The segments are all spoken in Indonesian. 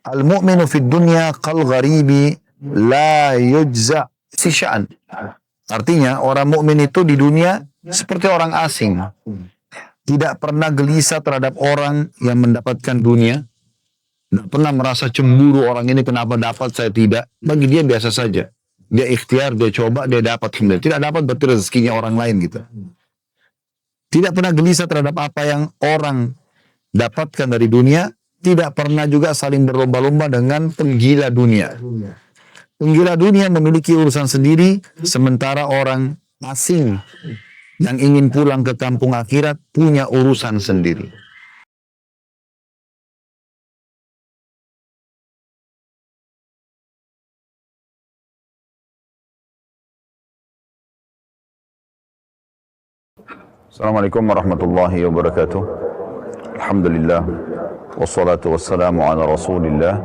Al-mu'minu fid dunya kal gharibi la yujza fi sya'an. Artinya orang mukmin itu di dunia seperti orang asing. Tidak pernah gelisah terhadap orang yang mendapatkan dunia. Tidak pernah merasa cemburu orang ini kenapa dapat saya tidak. Bagi dia biasa saja. Dia ikhtiar, dia coba, dia dapat. Tidak dapat berarti rezekinya orang lain gitu. Tidak pernah gelisah terhadap apa yang orang dapatkan dari dunia. Tidak pernah juga saling berlomba-lomba dengan penggila dunia. Penggila dunia memiliki urusan sendiri, sementara orang asing yang ingin pulang ke kampung akhirat punya urusan sendiri. Assalamualaikum warahmatullahi wabarakatuh. Alhamdulillah, wassalatu wassalamu ala rasulillah.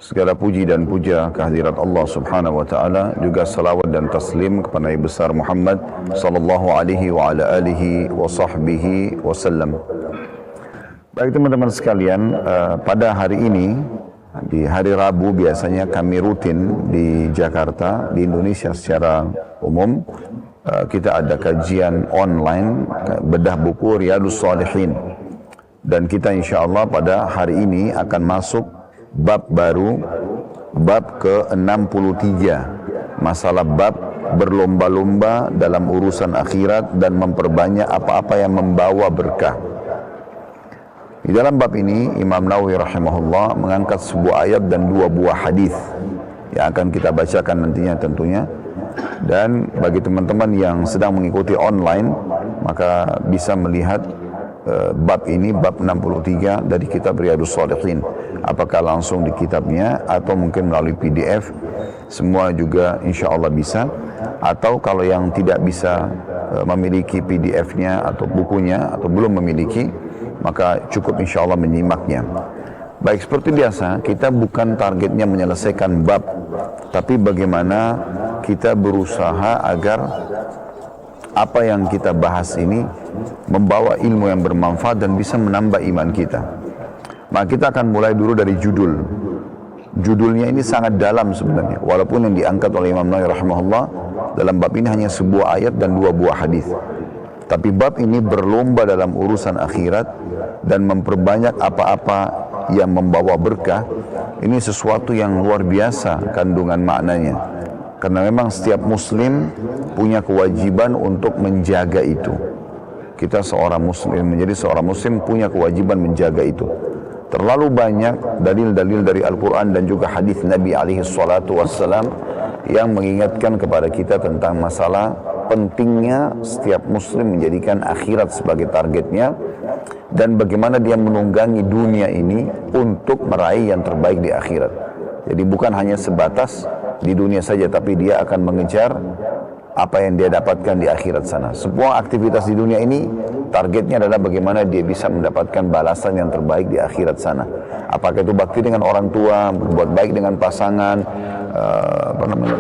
Segala puji dan puja kehadirat Allah subhanahu wa ta'ala, juga salawat dan taslim kepada Nabi besar Muhammad sallallahu alaihi wa ala alihi wa sahbihi wasallam. Baik teman-teman sekalian, pada hari ini, di hari Rabu biasanya kami rutin di Jakarta, di Indonesia secara umum, kita ada kajian online bedah buku Riyadhus Shalihin. Dan kita insya Allah pada hari ini akan masuk bab baru, bab ke-63, masalah bab berlomba-lomba dalam urusan akhirat dan memperbanyak apa-apa yang membawa berkah. Di dalam bab ini Imam Nawawi rahimahullah mengangkat sebuah ayat dan dua buah hadis yang akan kita bacakan nantinya tentunya. Dan bagi teman-teman yang sedang mengikuti online, maka bisa melihat bab ini, bab 63 dari kitab Riyadhus Shalihin. Apakah langsung di kitabnya atau mungkin melalui PDF, semua juga insya Allah bisa. Atau kalau yang tidak bisa memiliki PDF-nya atau bukunya atau belum memiliki, maka cukup insya Allah menyimaknya. Baik, seperti biasa, kita bukan targetnya menyelesaikan bab, tapi bagaimana kita berusaha agar apa yang kita bahas ini membawa ilmu yang bermanfaat dan bisa menambah iman kita. Maka kita akan mulai dulu dari judul. Judulnya ini sangat dalam sebenarnya, walaupun yang diangkat oleh Imam Nawawi rahimahullah dalam bab ini hanya sebuah ayat dan dua buah hadis. Tapi bab ini berlomba dalam urusan akhirat dan memperbanyak apa-apa yang membawa berkah. Ini sesuatu yang luar biasa kandungan maknanya. Karena memang setiap muslim punya kewajiban untuk menjaga itu. Kita seorang muslim, menjadi seorang muslim punya kewajiban menjaga itu. Terlalu banyak dalil-dalil dari Al-Quran dan juga hadis Nabi alaihi salatu wassalam yang mengingatkan kepada kita tentang masalah pentingnya setiap muslim menjadikan akhirat sebagai targetnya dan bagaimana dia menunggangi dunia ini untuk meraih yang terbaik di akhirat. Jadi bukan hanya sebatas di dunia saja, tapi dia akan mengejar apa yang dia dapatkan di akhirat sana. Semua aktivitas di dunia ini targetnya adalah bagaimana dia bisa mendapatkan balasan yang terbaik di akhirat sana. Apakah itu bakti dengan orang tua, berbuat baik dengan pasangan,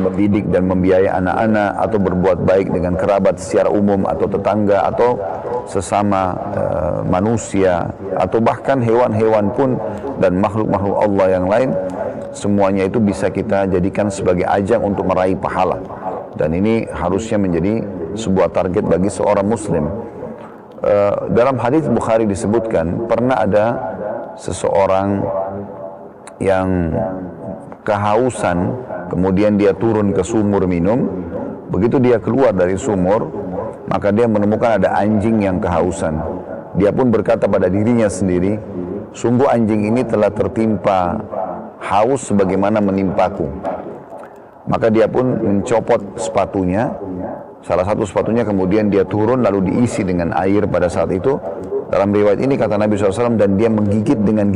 mendidik dan membiayai anak-anak, atau berbuat baik dengan kerabat secara umum atau tetangga atau sesama manusia, atau bahkan hewan-hewan pun dan makhluk-makhluk Allah yang lain. Semuanya itu bisa kita jadikan sebagai ajang untuk meraih pahala. Dan ini harusnya menjadi sebuah target bagi seorang muslim. Dalam hadis Bukhari disebutkan, pernah ada seseorang yang kehausan, kemudian dia turun ke sumur minum. Begitu dia keluar dari sumur, maka dia menemukan ada anjing yang kehausan. Dia pun berkata pada dirinya sendiri, sungguh anjing ini telah tertimpa haus sebagaimana menimpaku. Maka dia pun mencopot sepatunya, salah satu sepatunya, kemudian dia turun lalu diisi dengan air pada saat itu. Dalam riwayat ini kata Nabi SAW, dan dia menggigit dengan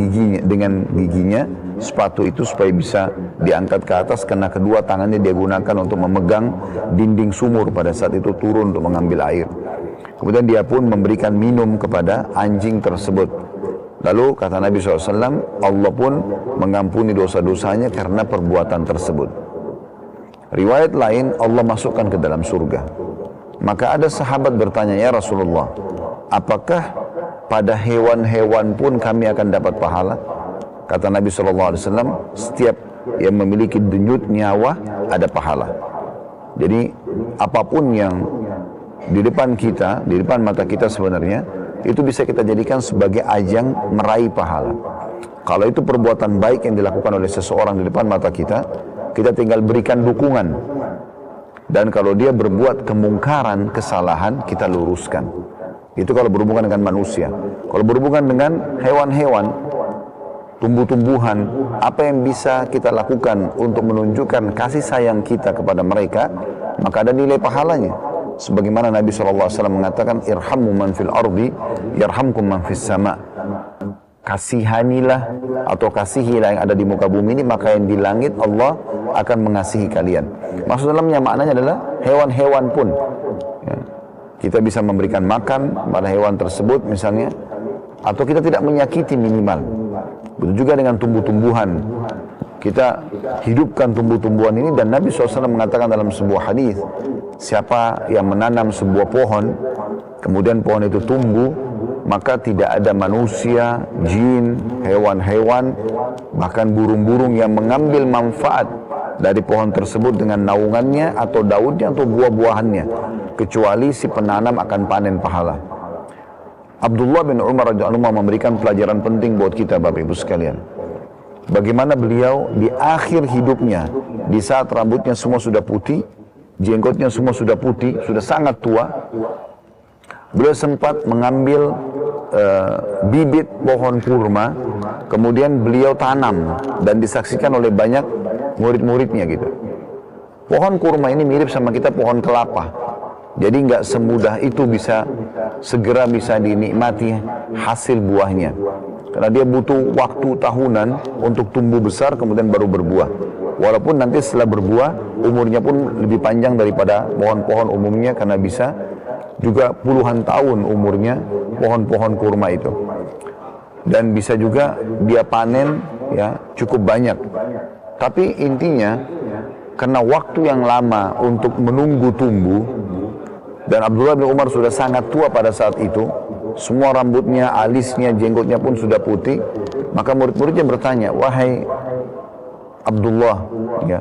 giginya sepatu itu supaya bisa diangkat ke atas, karena kedua tangannya dia gunakan untuk memegang dinding sumur pada saat itu turun untuk mengambil air. Kemudian dia pun memberikan minum kepada anjing tersebut. Lalu kata Nabi SAW, Allah pun mengampuni dosa-dosanya karena perbuatan tersebut. Riwayat lain, Allah masukkan ke dalam surga. Maka ada sahabat bertanya, ya Rasulullah, apakah pada hewan-hewan pun kami akan dapat pahala? Kata Nabi SAW, setiap yang memiliki denyut nyawa ada pahala. Jadi apapun yang di depan kita, di depan mata kita sebenarnya, itu bisa kita jadikan sebagai ajang meraih pahala. Kalau itu perbuatan baik yang dilakukan oleh seseorang di depan mata kita, kita tinggal berikan dukungan. Dan kalau dia berbuat kemungkaran, kesalahan, kita luruskan. Itu kalau berhubungan dengan manusia. Kalau berhubungan dengan hewan-hewan, tumbuh-tumbuhan, apa yang bisa kita lakukan untuk menunjukkan kasih sayang kita kepada mereka, maka ada nilai pahalanya. Sebagaimana Nabi SAW mengatakan, irhamu man fil ardi, yarhamkum man fis sama. Kasihanilah atau kasihilah yang ada di muka bumi ini, maka yang di langit Allah akan mengasihi kalian. Maksud dalamnya maknanya adalah hewan-hewan pun, ya, kita bisa memberikan makan pada hewan tersebut misalnya, atau kita tidak menyakiti minimal. Begitu juga dengan tumbuh-tumbuhan, kita hidupkan tumbuh-tumbuhan ini. Dan Nabi SAW mengatakan dalam sebuah hadis, siapa yang menanam sebuah pohon, kemudian pohon itu tumbuh, maka tidak ada manusia, jin, hewan-hewan, bahkan burung-burung yang mengambil manfaat dari pohon tersebut dengan naungannya atau daunnya atau buah-buahannya, kecuali si penanam akan panen pahala. Abdullah bin Umar radhiyallahu anhu memberikan pelajaran penting buat kita, Bapak Ibu sekalian. Bagaimana beliau di akhir hidupnya, di saat rambutnya semua sudah putih, jenggotnya semua sudah putih, sudah sangat tua, beliau sempat mengambil bibit pohon kurma, kemudian beliau tanam dan disaksikan oleh banyak murid-muridnya gitu. Pohon kurma ini mirip sama kita pohon kelapa. Jadi nggak semudah itu bisa segera bisa dinikmati hasil buahnya. Karena dia butuh waktu tahunan untuk tumbuh besar kemudian baru berbuah. Walaupun nanti setelah berbuah umurnya pun lebih panjang daripada pohon-pohon umumnya, karena bisa juga puluhan tahun umurnya pohon-pohon kurma itu. Dan bisa juga dia panen ya cukup banyak. Tapi intinya karena waktu yang lama untuk menunggu tumbuh, dan Abdullah bin Umar sudah sangat tua pada saat itu, semua rambutnya, alisnya, jenggotnya pun sudah putih, maka murid-muridnya bertanya, wahai Abdullah, ya,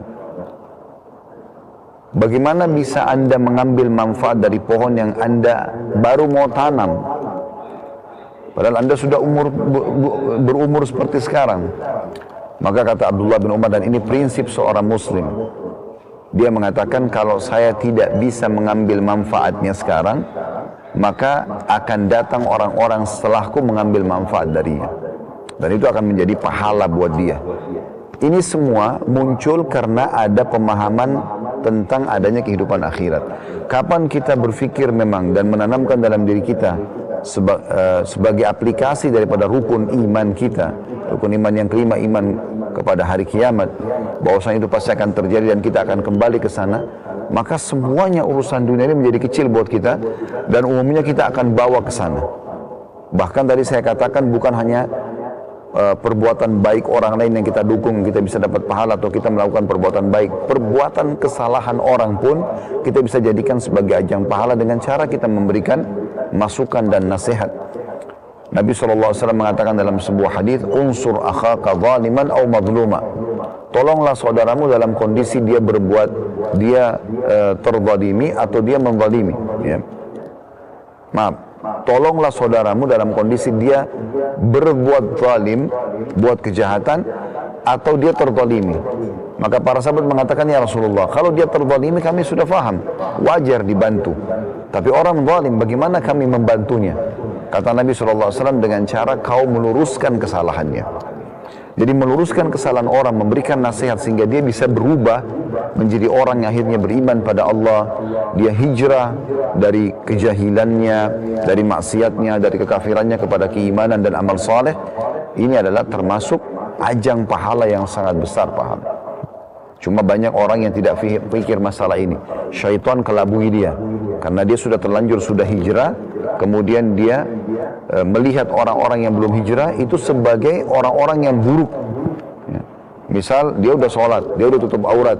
bagaimana bisa Anda mengambil manfaat dari pohon yang Anda baru mau tanam? Padahal Anda sudah berumur seperti sekarang. Maka kata Abdullah bin Umar, dan ini prinsip seorang muslim, dia mengatakan, kalau saya tidak bisa mengambil manfaatnya sekarang, maka akan datang orang-orang setelahku mengambil manfaat darinya. Dan itu akan menjadi pahala buat dia. Ini semua muncul karena ada pemahaman tentang adanya kehidupan akhirat. Kapan kita berpikir memang dan menanamkan dalam diri kita sebagai aplikasi daripada rukun iman kita, rukun iman yang kelima, iman kepada hari kiamat, bahwasanya itu pasti akan terjadi dan kita akan kembali ke sana, maka semuanya urusan dunia ini menjadi kecil buat kita, dan umumnya kita akan bawa ke sana. Bahkan tadi saya katakan bukan hanya perbuatan baik orang lain yang kita dukung, kita bisa dapat pahala atau kita melakukan perbuatan baik. Perbuatan kesalahan orang pun kita bisa jadikan sebagai ajang pahala dengan cara kita memberikan masukan dan nasihat. Nabi SAW mengatakan dalam sebuah hadis, unsur akhaka zaliman aw madluma. Tolonglah saudaramu dalam kondisi dia berbuat, dia terzalimi atau dia menzalimi. Ya. Maaf. Tolonglah saudaramu dalam kondisi dia berbuat zalim, buat kejahatan, atau dia terzalimi. Maka para sahabat mengatakan, ya Rasulullah, kalau dia terzalimi kami sudah faham, wajar dibantu. Tapi orang zalim, bagaimana kami membantunya? Kata Nabi SAW, dengan cara kau meluruskan kesalahannya. Jadi meluruskan kesalahan orang, memberikan nasihat sehingga dia bisa berubah menjadi orang yang akhirnya beriman pada Allah. Dia hijrah dari kejahilannya, dari maksiatnya, dari kekafirannya kepada keimanan dan amal saleh. Ini adalah termasuk ajang pahala yang sangat besar pahala. Cuma banyak orang yang tidak pikir masalah ini. Syaitan kelabui dia karena dia sudah terlanjur, sudah hijrah. Kemudian dia melihat orang-orang yang belum hijrah itu sebagai orang-orang yang buruk. Ya. Misal dia udah sholat, dia udah tutup aurat,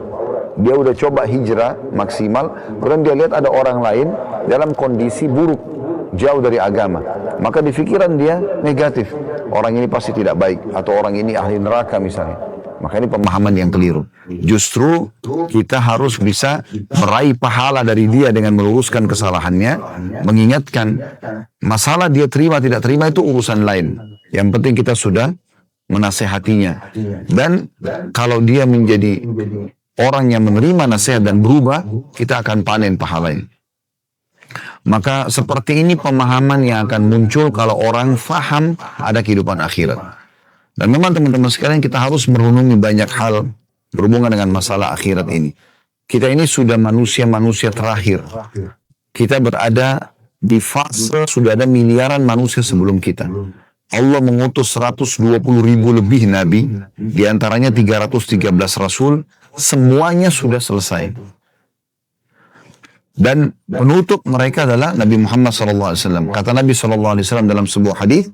dia udah coba hijrah maksimal, kemudian dia lihat ada orang lain dalam kondisi buruk, jauh dari agama. Maka di pikiran dia negatif. orang ini pasti tidak baik, atau orang ini ahli neraka misalnya. Maka ini pemahaman yang keliru. Justru kita harus bisa meraih pahala dari dia dengan meluruskan kesalahannya, mengingatkan masalah dia terima tidak terima itu urusan lain. Yang penting kita sudah menasehatinya. Dan kalau dia menjadi orang yang menerima nasihat dan berubah, kita akan panen pahalanya. Maka seperti ini pemahaman yang akan muncul kalau orang faham ada kehidupan akhirat. Dan memang teman-teman sekalian kita harus merenungi banyak hal berhubungan dengan masalah akhirat ini. Kita ini sudah manusia-manusia terakhir. Kita berada di fase sudah ada miliaran manusia sebelum kita. Allah mengutus 120 ribu lebih nabi, diantaranya 313 rasul, semuanya sudah selesai. Dan penutup mereka adalah Nabi Muhammad SAW. Kata Nabi SAW dalam sebuah hadis,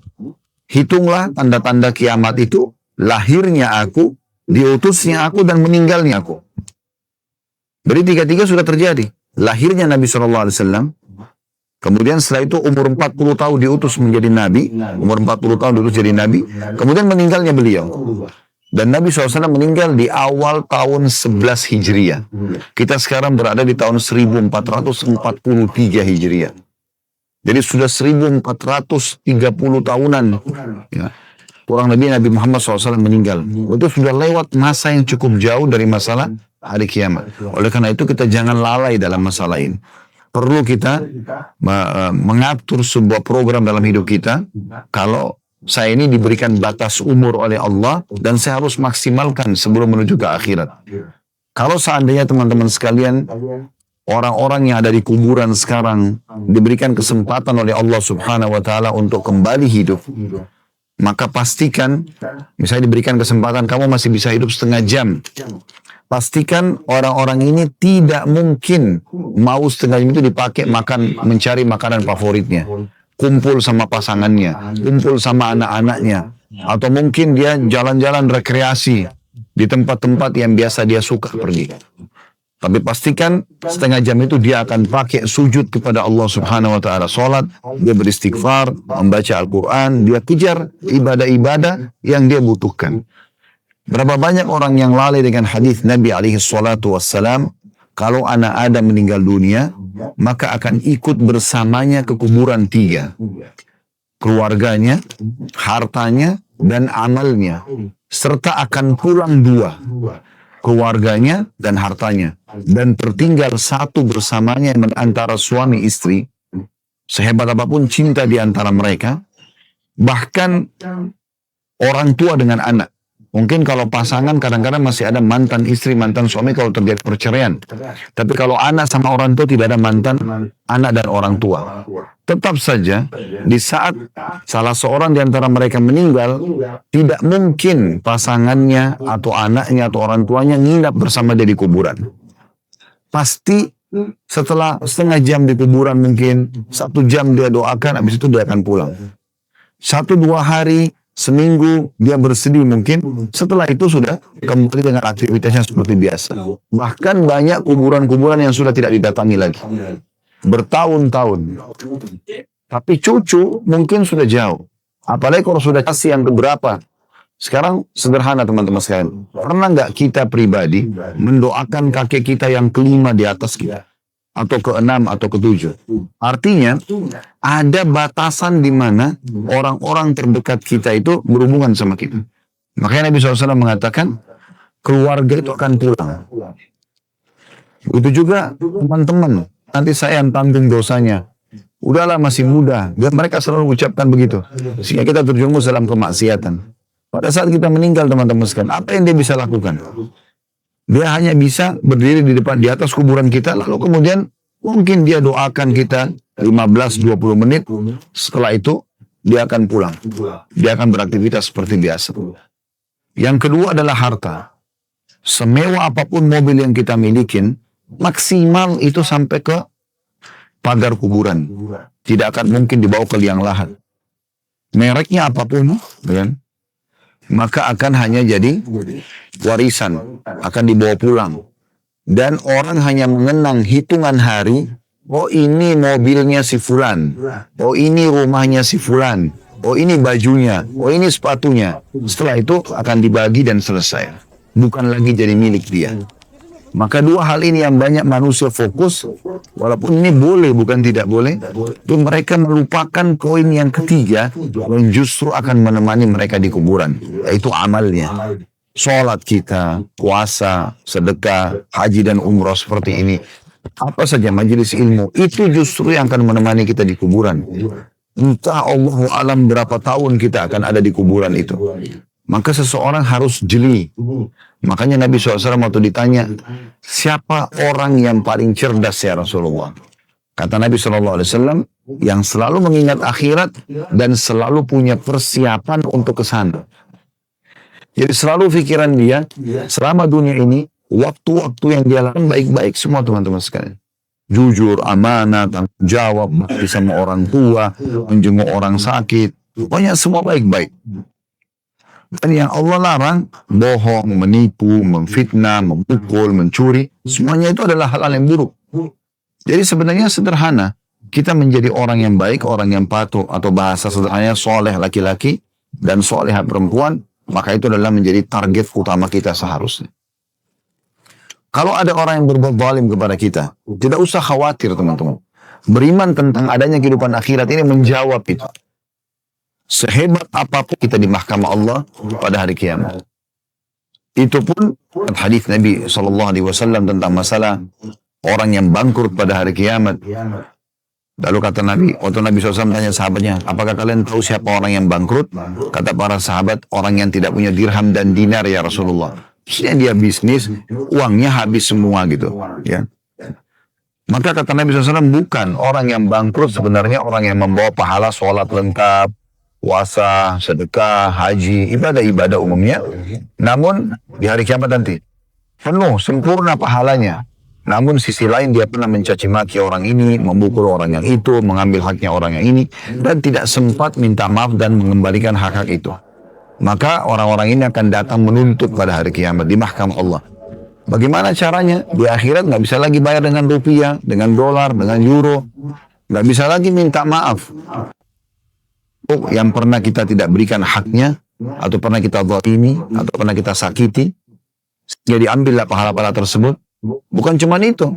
hitunglah tanda-tanda kiamat itu, lahirnya aku, diutusnya aku, dan meninggalnya aku. Jadi tiga-tiga sudah terjadi. Lahirnya Nabi SAW, kemudian setelah itu umur 40 tahun diutus menjadi Nabi, umur 40 tahun diutus jadi Nabi, kemudian meninggalnya beliau. Dan Nabi SAW meninggal di awal tahun 11 Hijriah. Kita sekarang berada di tahun 1443 Hijriah. Jadi sudah 1430 tahunan. Ya. Kurang lebih Nabi Muhammad SAW meninggal. Itu sudah lewat masa yang cukup jauh dari masalah hari kiamat. Oleh karena itu kita jangan lalai dalam masalah ini. Perlu kita mengatur sebuah program dalam hidup kita. Kalau saya ini diberikan batas umur oleh Allah dan saya harus maksimalkan sebelum menuju ke akhirat. Kalau seandainya teman-teman sekalian, orang-orang yang ada di kuburan sekarang diberikan kesempatan oleh Allah Subhanahu wa taala untuk kembali hidup, maka pastikan, misalnya diberikan kesempatan kamu masih bisa hidup setengah jam, pastikan orang-orang ini tidak mungkin mau setengah jam itu dipakai mencari makanan favoritnya, kumpul sama pasangannya, kumpul sama anak-anaknya, atau mungkin dia jalan-jalan rekreasi di tempat-tempat yang biasa dia suka pergi. Tapi pastikan setengah jam itu dia akan pakai sujud kepada Allah Subhanahu wa taala, salat, dia beristighfar, membaca Al-Qur'an, dia kejar ibadah-ibadah yang dia butuhkan. Berapa banyak orang yang lalai dengan hadis Nabi alaihi salatu wassalam, kalau anak Adam meninggal dunia, maka akan ikut bersamanya ke kuburan 3. Keluarganya, hartanya, dan amalnya. Serta akan pulang 2. Keluarganya dan hartanya. Dan tertinggal 1 bersamanya antara suami istri. Sehebat apapun cinta di antara mereka. Bahkan orang tua dengan anak. Mungkin kalau pasangan kadang-kadang masih ada mantan istri, mantan suami kalau terjadi perceraian. Tapi kalau anak sama orang tua tidak ada mantan anak dan orang tua. Tetap saja di saat salah seorang di antara mereka meninggal, tidak mungkin pasangannya atau anaknya atau orang tuanya nginap bersama dia di kuburan. Pasti setelah setengah jam di kuburan mungkin 1 jam dia doakan, habis itu dia akan pulang. 1-2 hari, seminggu dia bersedih mungkin, setelah itu sudah kembali dengan aktivitasnya seperti biasa. Bahkan banyak kuburan-kuburan yang sudah tidak didatangi lagi. Bertahun-tahun. Tapi cucu mungkin sudah jauh. Apalagi kalau sudah kasih yang keberapa. Sekarang sederhana teman-teman sekalian. Pernah nggak kita pribadi mendoakan kakek kita yang ke-5 di atas kita? Atau ke-6 atau ke-7. Artinya ada batasan di mana orang-orang terdekat kita itu berhubungan sama kita. Makanya Nabi SAW mengatakan keluarga itu akan pulang. Itu juga teman-teman. Nanti saya yang tanggung dosanya. Udahlah masih muda. Dan mereka selalu ucapkan begitu. Sehingga kita terjerumus dalam kemaksiatan. Pada saat kita meninggal teman-teman sekalian, apa yang dia bisa lakukan? Dia hanya bisa berdiri di atas kuburan kita, lalu kemudian mungkin dia doakan kita 15-20 menit, setelah itu dia akan pulang. Dia akan beraktivitas seperti biasa. Yang kedua adalah harta. Semewah apapun mobil yang kita milikin, maksimal itu sampai ke pagar kuburan. Tidak akan mungkin dibawa ke liang lahat. Mereknya apapun, kan? Maka akan hanya jadi warisan, akan dibawa pulang. Dan orang hanya mengenang hitungan hari, oh ini mobilnya si fulan, oh ini rumahnya si fulan, oh ini bajunya, oh ini sepatunya. Setelah itu akan dibagi dan selesai. Bukan lagi jadi milik dia. Maka dua hal ini yang banyak manusia fokus, walaupun ini boleh bukan tidak boleh, itu mereka melupakan poin yang ketiga yang justru akan menemani mereka di kuburan, yaitu amalnya. Sholat kita, puasa, sedekah, haji dan umrah seperti ini. Apa saja majelis ilmu, itu justru yang akan menemani kita di kuburan. Entah Allah alam berapa tahun kita akan ada di kuburan itu. Maka seseorang harus jeli. Makanya Nabi SAW waktu ditanya, siapa orang yang paling cerdas ya Rasulullah? Kata Nabi SAW, yang selalu mengingat akhirat dan selalu punya persiapan untuk ke sana. Jadi selalu pikiran dia, selama dunia ini, waktu-waktu yang dia lakukan baik-baik semua teman-teman sekalian. Jujur, amanah, tanggung jawab, bakti sama orang tua, menjenguk orang sakit. Pokoknya semua baik-baik. Dan yang Allah larang, bohong, menipu, memfitnah, memukul, mencuri, semuanya itu adalah hal-hal yang buruk. Jadi sebenarnya sederhana, kita menjadi orang yang baik, orang yang patuh, atau bahasa sederhananya soleh laki-laki, dan solehah perempuan, maka itu adalah menjadi target utama kita seharusnya. Kalau ada orang yang berbuat zalim kepada kita, tidak usah khawatir teman-teman. Beriman tentang adanya kehidupan akhirat ini menjawab itu. Sehebat apapun kita di mahkamah Allah pada hari kiamat. Itu pun hadis Nabi SAW tentang masalah orang yang bangkrut pada hari kiamat. Lalu kata Nabi, waktu Nabi SAW tanya sahabatnya, apakah kalian tahu siapa orang yang bangkrut? Kata para sahabat, orang yang tidak punya dirham dan dinar ya Rasulullah. Maksudnya dia bisnis, uangnya habis semua gitu. Ya. Maka kata Nabi SAW, bukan orang yang bangkrut sebenarnya orang yang membawa pahala sholat lengkap, puasa, sedekah, haji, ibadah-ibadah umumnya. Namun di hari kiamat nanti penuh, sempurna pahalanya. Namun sisi lain dia pernah mencaci maki orang ini, memukul orang yang itu, mengambil haknya orang yang ini, dan tidak sempat minta maaf dan mengembalikan hak-hak itu. Maka orang-orang ini akan datang menuntut pada hari kiamat di mahkamah Allah. Bagaimana caranya? Di akhirat nggak bisa lagi bayar dengan rupiah, dengan dolar, dengan euro. Nggak bisa lagi minta maaf. Yang pernah kita tidak berikan haknya, atau pernah kita zalimi, atau pernah kita sakiti, jadi ambillah pahala-pahala tersebut. Bukan cuma itu,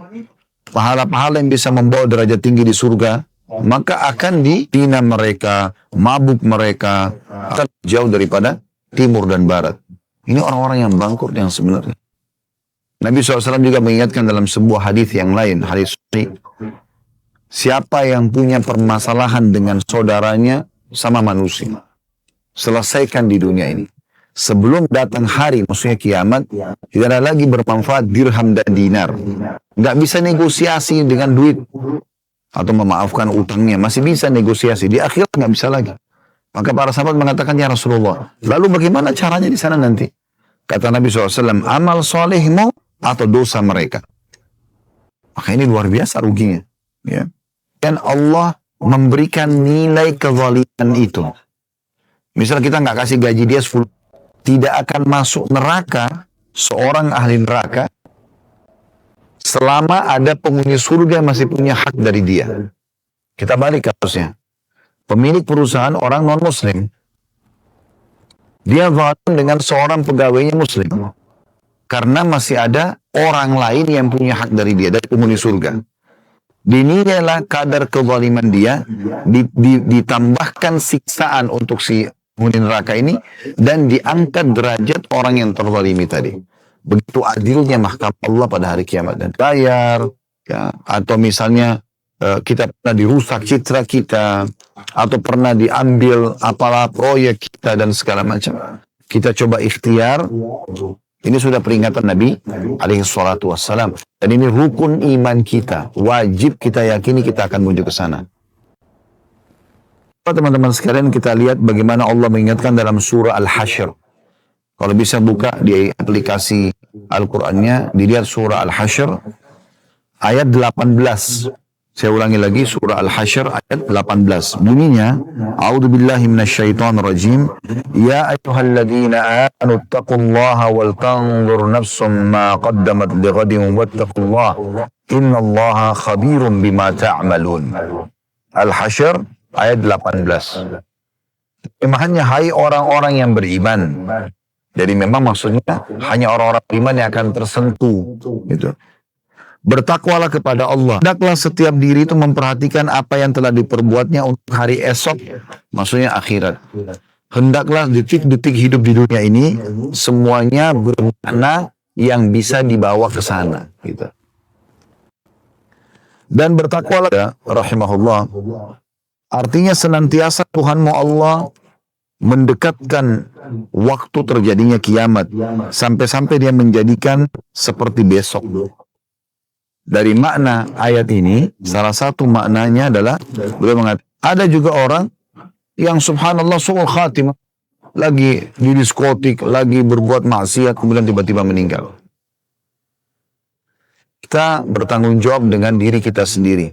pahala-pahala yang bisa membawa derajat tinggi di surga, maka akan dipina mereka, mabuk mereka, akan jauh daripada timur dan barat. Ini orang-orang yang bangkrut yang sebenarnya. Nabi SAW juga mengingatkan dalam sebuah hadis yang lain, hadis sahih, siapa yang punya permasalahan dengan saudaranya sama manusia, selesaikan di dunia ini. Sebelum datang hari, maksudnya kiamat, tidak ada lagi bermanfaat dirham dan dinar. Nggak bisa negosiasi dengan duit. Atau memaafkan utangnya, masih bisa negosiasi. Di akhirat nggak bisa lagi. Maka para sahabat mengatakan, ya Rasulullah, lalu bagaimana caranya di sana nanti? Kata Nabi SAW, amal solehmu atau dosa mereka. Maka ini luar biasa ruginya. Ya. Dan Allah memberikan nilai kezaliman itu. Misal kita nggak kasih gaji dia 10, tidak akan masuk neraka seorang ahli neraka selama ada penghuni surga yang masih punya hak dari dia. Kita balik kasusnya. Pemilik perusahaan orang non-muslim. Dia zalim dengan seorang pegawainya muslim. Karena masih ada orang lain yang punya hak dari dia, dari penghuni surga. Dinilailah kadar kezaliman dia, ditambahkan siksaan untuk si penghuni neraka ini, dan diangkat derajat orang yang terzalimi tadi. Begitu adilnya mahkamah Allah pada hari kiamat. Dan bayar, ya, atau misalnya kita pernah dirusak citra kita, atau pernah diambil apalah proyek kita dan segala macam. Kita coba ikhtiar. Ini sudah peringatan Nabi alaihi salatu wassalam. Dan ini rukun iman kita. Wajib kita yakini kita akan menuju ke sana. Teman-teman sekalian, kita lihat bagaimana Allah mengingatkan dalam surah Al-Hasyr. Kalau bisa buka di aplikasi Al-Qur'annya, dilihat surah Al-Hasyr ayat 18. Saya ulangi lagi, surah Al-Hasyr ayat 18. Bunyinya, A'udzubillahi minasyaitonirrajim. Ya ayyuhalladzina amanu taqullaha wal tanzur nafsum ma qaddamat lighadin wattaqullaha innallaha khabirum bima ta'malun. Al-Hasyr ayat 18. Terjemahannya, hai orang-orang yang beriman. Jadi memang maksudnya hanya orang-orang beriman yang akan tersentuh. Gitu. Bertakwalah kepada Allah. Hendaklah setiap diri itu memperhatikan apa yang telah diperbuatnya untuk hari esok. Maksudnya akhirat. Hendaklah detik-detik hidup di dunia ini semuanya bermakna yang bisa dibawa ke sana. Gitu. Dan bertakwalah, rahimahullah, artinya senantiasa Tuhanmu Allah mendekatkan waktu terjadinya kiamat sampai-sampai dia menjadikan seperti besok. Dari makna ayat ini, salah satu maknanya adalah beliau mengatakan ada juga orang yang subhanallah su'ul khatimah, lagi di diskotik, lagi berbuat maksiat, kemudian tiba-tiba meninggal. Kita bertanggung jawab dengan diri kita sendiri.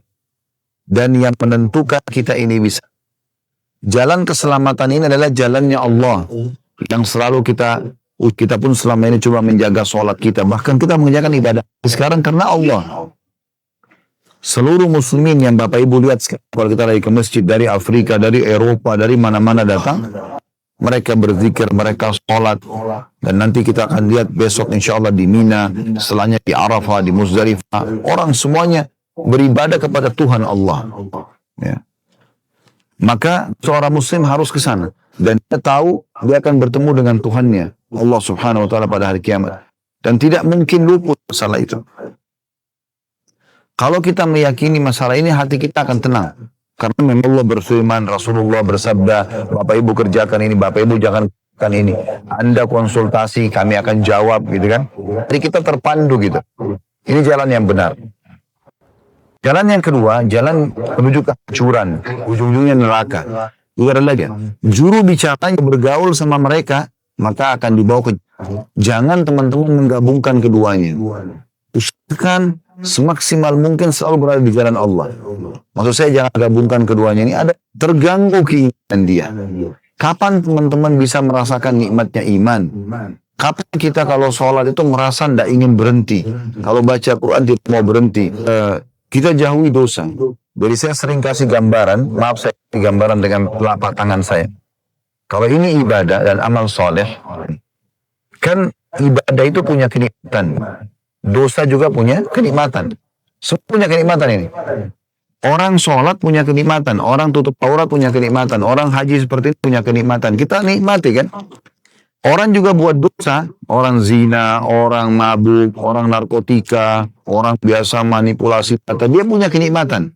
Dan yang menentukan kita ini bisa. Jalan keselamatan ini adalah jalannya Allah. Yang selalu kita pun selama ini coba menjaga sholat kita. Bahkan kita mengerjakan ibadah sekarang karena Allah. Seluruh muslimin yang Bapak Ibu lihat sekarang, kalau kita lagi ke masjid dari Afrika, dari Eropa, dari mana-mana datang, mereka berzikir, mereka sholat. Dan nanti kita akan lihat besok insya Allah di Mina, setelahnya di Arafah, di Muzdalifah. Orang semuanya beribadah kepada Tuhan Allah. Ya. Maka seorang muslim harus ke sana. Dan dia tahu dia akan bertemu dengan Tuhannya, Allah subhanahu wa ta'ala pada hari kiamat. Dan tidak mungkin luput masalah itu. Kalau kita meyakini masalah ini, hati kita akan tenang. Karena memang Allah berfirman, Rasulullah bersabda, Bapak Ibu kerjakan ini, Bapak Ibu jangan kerjakan ini. Anda konsultasi, kami akan jawab, gitu kan. Jadi kita terpandu gitu. Ini jalan yang benar. Jalan yang kedua, jalan menuju kehancuran. Ujung-ujungnya neraka. Juga ada lagi. Juru bicara yang bergaul sama mereka, maka akan dibawa ke... Jangan teman-teman menggabungkan keduanya. Usahakan semaksimal mungkin selalu berada di jalan Allah. Maksud saya jangan gabungkan keduanya ini. Ada terganggu keimanan dia. Kapan teman-teman bisa merasakan nikmatnya iman? Kapan kita kalau sholat itu merasa tidak ingin berhenti? Kalau baca Quran tidak mau berhenti. Kita jauhi dosa. Jadi saya sering kasih gambaran. Maaf saya kasih gambaran dengan telapak tangan saya. Kalau ini ibadah dan amal soleh, kan ibadah itu punya kenikmatan. Dosa juga punya kenikmatan. Semua punya kenikmatan ini. Orang sholat punya kenikmatan. Orang tutup aurat punya kenikmatan. Orang haji seperti itu punya kenikmatan. Kita nikmati kan. Orang juga buat dosa. Orang zina, orang mabuk, orang narkotika, orang biasa manipulasi. Dia punya kenikmatan.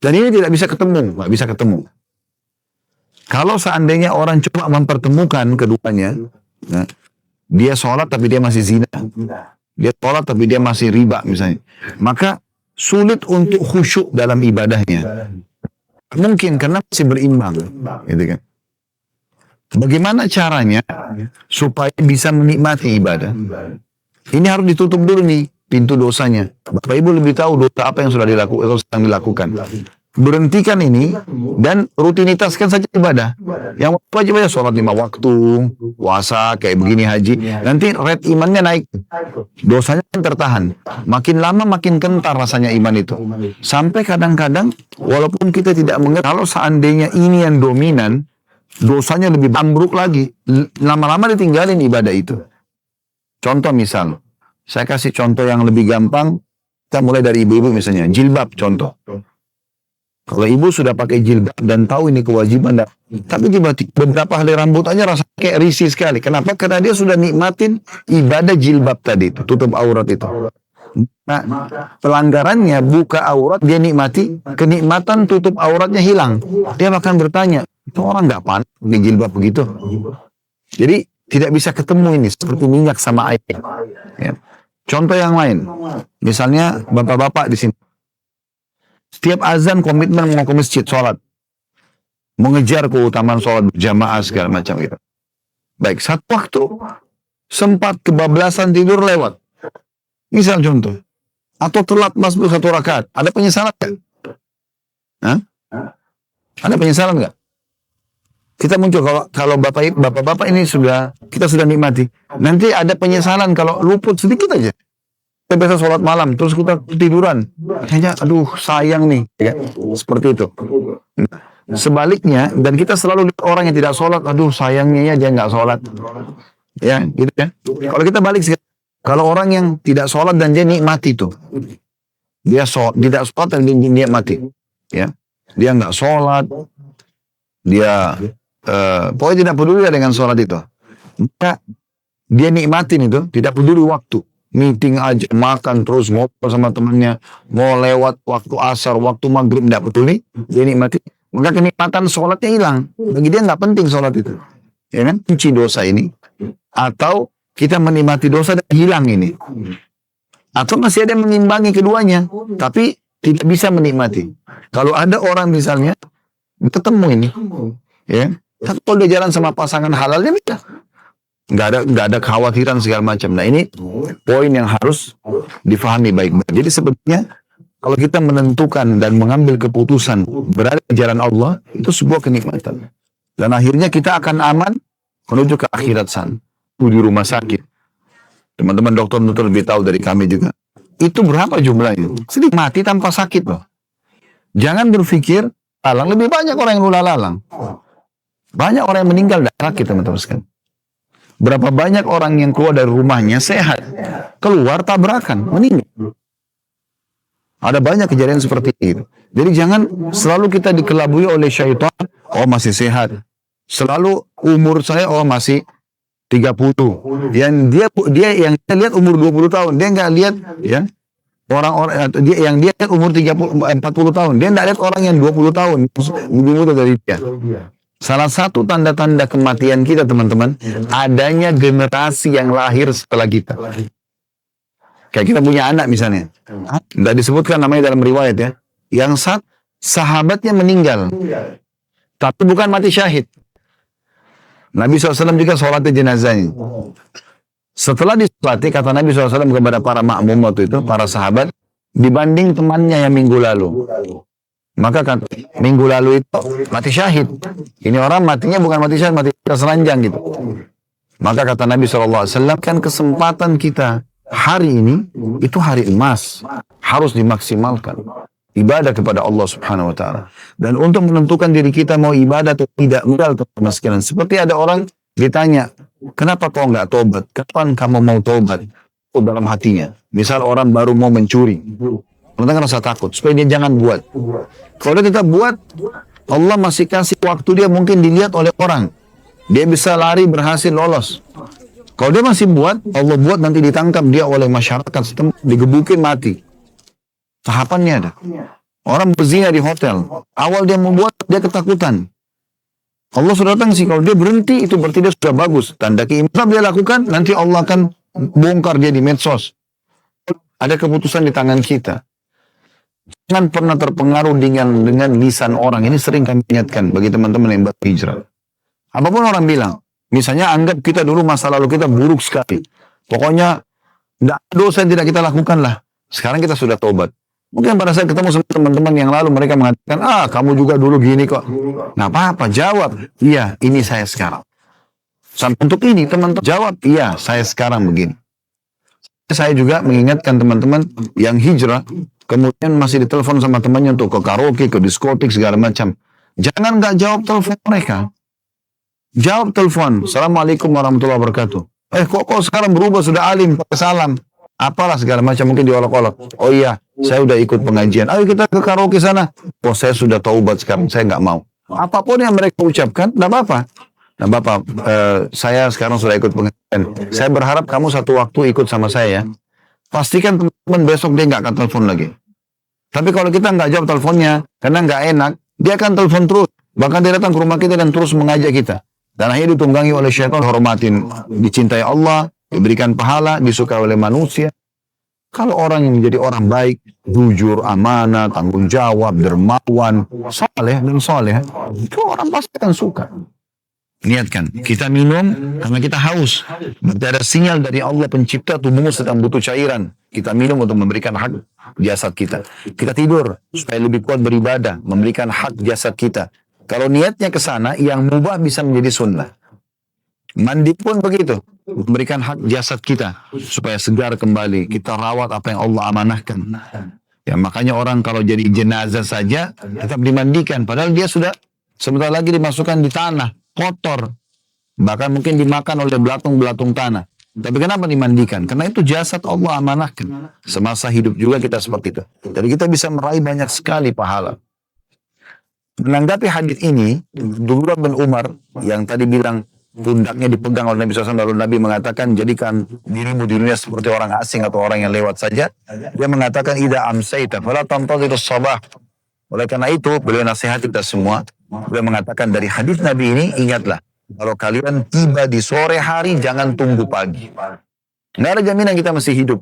Dan ini tidak bisa ketemu. Nggak bisa ketemu. Kalau seandainya orang coba mempertemukan keduanya. Nah, dia sholat tapi dia masih zina. Dia sholat tapi dia masih riba misalnya. Maka sulit untuk khusyuk dalam ibadahnya. Mungkin karena masih berimbang. Gitu kan. Bagaimana caranya supaya bisa menikmati ibadah? Ini harus ditutup dulu nih pintu dosanya. Bapak Ibu lebih tahu dosa apa yang sudah dilakukan. Berhentikan ini dan rutinitaskan saja ibadah. Yang wajib aja sholat 5 waktu, puasa kayak begini, haji. Nanti rate imannya naik. Dosanya tertahan. Makin lama makin kentar rasanya iman itu. Sampai kadang-kadang walaupun kita tidak mengerti, kalau seandainya ini yang dominan, dosanya lebih ambruk lagi. Lama-lama ditinggalin ibadah itu. Contoh misal, saya kasih contoh yang lebih gampang. Kita mulai dari ibu-ibu misalnya, jilbab contoh. Kalau ibu sudah pakai jilbab dan tahu ini kewajiban, tapi tiba-tiba beberapa helai rambut aja rasanya kayak risih sekali. Kenapa? Karena dia sudah nikmatin ibadah jilbab tadi itu, tutup aurat itu. Nah, pelanggarannya buka aurat, dia nikmati, kenikmatan tutup auratnya hilang. Dia akan bertanya, itu orang nggak panas di jilbab begitu? Jadi tidak bisa ketemu ini, seperti minyak sama air. Ya. Contoh yang lain, misalnya bapak-bapak di sini. Setiap azan komitmen mau ke masjid, sholat. Mengejar keutamaan sholat berjamaah segala macam gitu. Baik, satu waktu sempat kebablasan tidur lewat. Misal contoh. Atau telat masuk 1 rakaat. Ada penyesalan nggak? Hah? Ada penyesalan nggak? Kita muncul kalau bapak-bapak ini kita sudah nikmati. Nanti ada penyesalan kalau luput sedikit aja. Kita biasa sholat malam, terus kita tiduran. Kayaknya, aduh sayang nih. Ya, seperti itu. sebaliknya, dan kita selalu lihat orang yang tidak sholat, aduh sayangnya ya dia nggak sholat. Ya, gitu ya. Kalau kita balik, kalau orang yang tidak sholat dan dia nikmati tuh, dia tidak sholat dan dia nikmati, ya, dia nggak sholat, dia pokoknya tidak peduli dengan sholat itu. Maka dia nikmatin itu, tidak peduli waktu. Meeting aja, makan terus, ngobrol sama temannya, mau lewat waktu asar, waktu maghrib, tidak peduli, dia nikmati. Maka kenikmatan sholatnya hilang. Bagi dia nggak penting sholat itu. Ya kan? Kunci dosa ini. Atau kita menikmati dosa dan hilang ini. Atau masih ada yang mengimbangi keduanya, tapi tidak bisa menikmati. Kalau ada orang misalnya, ketemu ini, ya, tapi kalau dia jalan sama pasangan halal, dia bisa. Nggak ada kekhawatiran segala macam. Nah ini poin yang harus difahami baik-baik. Jadi sebetulnya kalau kita menentukan dan mengambil keputusan berada di jalan Allah, itu sebuah kenikmatan. Dan akhirnya kita akan aman menuju ke akhirat sana. Di rumah sakit. Teman-teman dokter lebih tahu dari kami juga. Itu berapa jumlahnya? Sedih mati tanpa sakit loh. Jangan berpikir lalang, lebih banyak orang yang lulah lalang. Banyak orang yang meninggal dari sakit, teman-teman sekalian. Berapa banyak orang yang keluar dari rumahnya sehat, keluar tabrakan, meninggal. Ada banyak kejadian seperti itu. Jadi jangan selalu kita dikelabui oleh syaitan, oh masih sehat. Selalu umur saya, oh masih 30. Yang dia yang lihat umur 20 tahun, dia nggak lihat ya orang-orang yang dia lihat umur 40 tahun, dia nggak lihat orang yang 20 tahun lebih muda dari dia. Salah satu tanda-tanda kematian kita, teman-teman, adanya generasi yang lahir setelah kita. Kayak kita punya anak misalnya, tidak disebutkan namanya dalam riwayat ya, yang sahabatnya meninggal, tapi bukan mati syahid. Nabi SAW juga sholatnya jenazahnya. Setelah disolati, kata Nabi SAW kepada para makmum waktu itu, para sahabat, dibanding temannya yang minggu lalu. Maka kan minggu lalu itu mati syahid. Ini orang matinya bukan mati syahid, mati keseranjang gitu. Maka kata Nabi SAW, kan kesempatan kita hari ini, itu hari emas. Harus dimaksimalkan. Ibadah kepada Allah Subhanahu Wa Ta'ala. Dan untuk menentukan diri kita mau ibadah atau tidak, seperti ada orang ditanya, kenapa kau nggak tobat? Kapan kamu mau tobat? Oh, dalam hatinya. Misal orang baru mau mencuri. Orang kan rasa takut, supaya dia jangan buat. Kalau dia tetap buat, Allah masih kasih waktu dia mungkin dilihat oleh orang. Dia bisa lari, berhasil, lolos. Kalau dia masih buat, Allah buat nanti ditangkap dia oleh masyarakat setempat, digebukin, mati. Tahapannya ada. Orang berzina di hotel. Awal dia membuat, dia ketakutan. Allah sudah datang sih, kalau dia berhenti, itu berarti dia sudah bagus. Tanda keimanan dia lakukan, nanti Allah akan bongkar dia di medsos. Ada keputusan di tangan kita. Jangan pernah terpengaruh dengan lisan orang. Ini sering kami ingatkan bagi teman-teman yang berhijrah. Apapun orang bilang. Misalnya anggap kita dulu masa lalu kita buruk sekali. Pokoknya dosa yang tidak kita lakukan lah. Sekarang kita sudah tobat. Mungkin pada saat ketemu sama teman-teman yang lalu mereka mengatakan, kamu juga dulu gini kok. Nah apa-apa, jawab. Iya, ini saya sekarang. Sampai untuk ini teman-teman jawab, iya saya sekarang begini. Saya juga mengingatkan teman-teman yang hijrah, kemudian masih ditelepon sama temannya untuk ke karaoke, ke diskotik, segala macam. Jangan nggak jawab telepon mereka. Jawab telepon. Assalamualaikum warahmatullahi wabarakatuh. Kok sekarang berubah, sudah alim, pakai salam. Apalah segala macam, mungkin diolok-olok. Oh iya, saya udah ikut pengajian. Ayo kita ke karaoke sana. Oh saya sudah taubat sekarang, saya nggak mau. Apapun yang mereka ucapkan, nggak apa-apa. Nah Bapak, saya sekarang sudah ikut pengajian. Saya berharap kamu satu waktu ikut sama saya ya. Pastikan teman-teman besok dia nggak akan telepon lagi. Tapi kalau kita nggak jawab teleponnya, karena nggak enak, dia akan telepon terus. Bahkan dia datang ke rumah kita dan terus mengajak kita. Dan akhirnya ditunggangi oleh syaitan, hormatin, dicintai Allah, diberikan pahala, disukai oleh manusia. Kalau orang yang menjadi orang baik, jujur, amanah, tanggung jawab, dermawan, saleh dan soleh, itu orang pasti akan suka. Niatkan, kita minum karena kita haus. Berarti ada sinyal dari Allah pencipta tubuhmu sedang butuh cairan. Kita minum untuk memberikan hak jasad kita. Kita tidur supaya lebih kuat beribadah, memberikan hak jasad kita. Kalau niatnya ke sana, yang mubah bisa menjadi sunnah. Mandi pun begitu, memberikan hak jasad kita supaya segar kembali. Kita rawat apa yang Allah amanahkan. Ya makanya orang kalau jadi jenazah saja tetap dimandikan, padahal dia sudah Sebentar lagi dimasukkan di tanah, kotor. Bahkan mungkin dimakan oleh belatung-belatung tanah. Tapi kenapa dimandikan? Karena itu jasad Allah amanahkan. Semasa hidup juga kita seperti itu. Jadi kita bisa meraih banyak sekali pahala. Menanggapi hadis ini, Abdullah bin Umar yang tadi bilang pundaknya dipegang oleh Nabi SAW, lalu Nabi mengatakan, jadikan dirimu di dunia seperti orang asing atau orang yang lewat saja. Dia mengatakan, idza amsayta fala tantadhirus sabah. Oleh karena itu, beliau nasihat kita semua. Beliau mengatakan dari hadis Nabi ini, ingatlah, kalau kalian tiba di sore hari, jangan tunggu pagi. Nggak ada jaminan kita masih hidup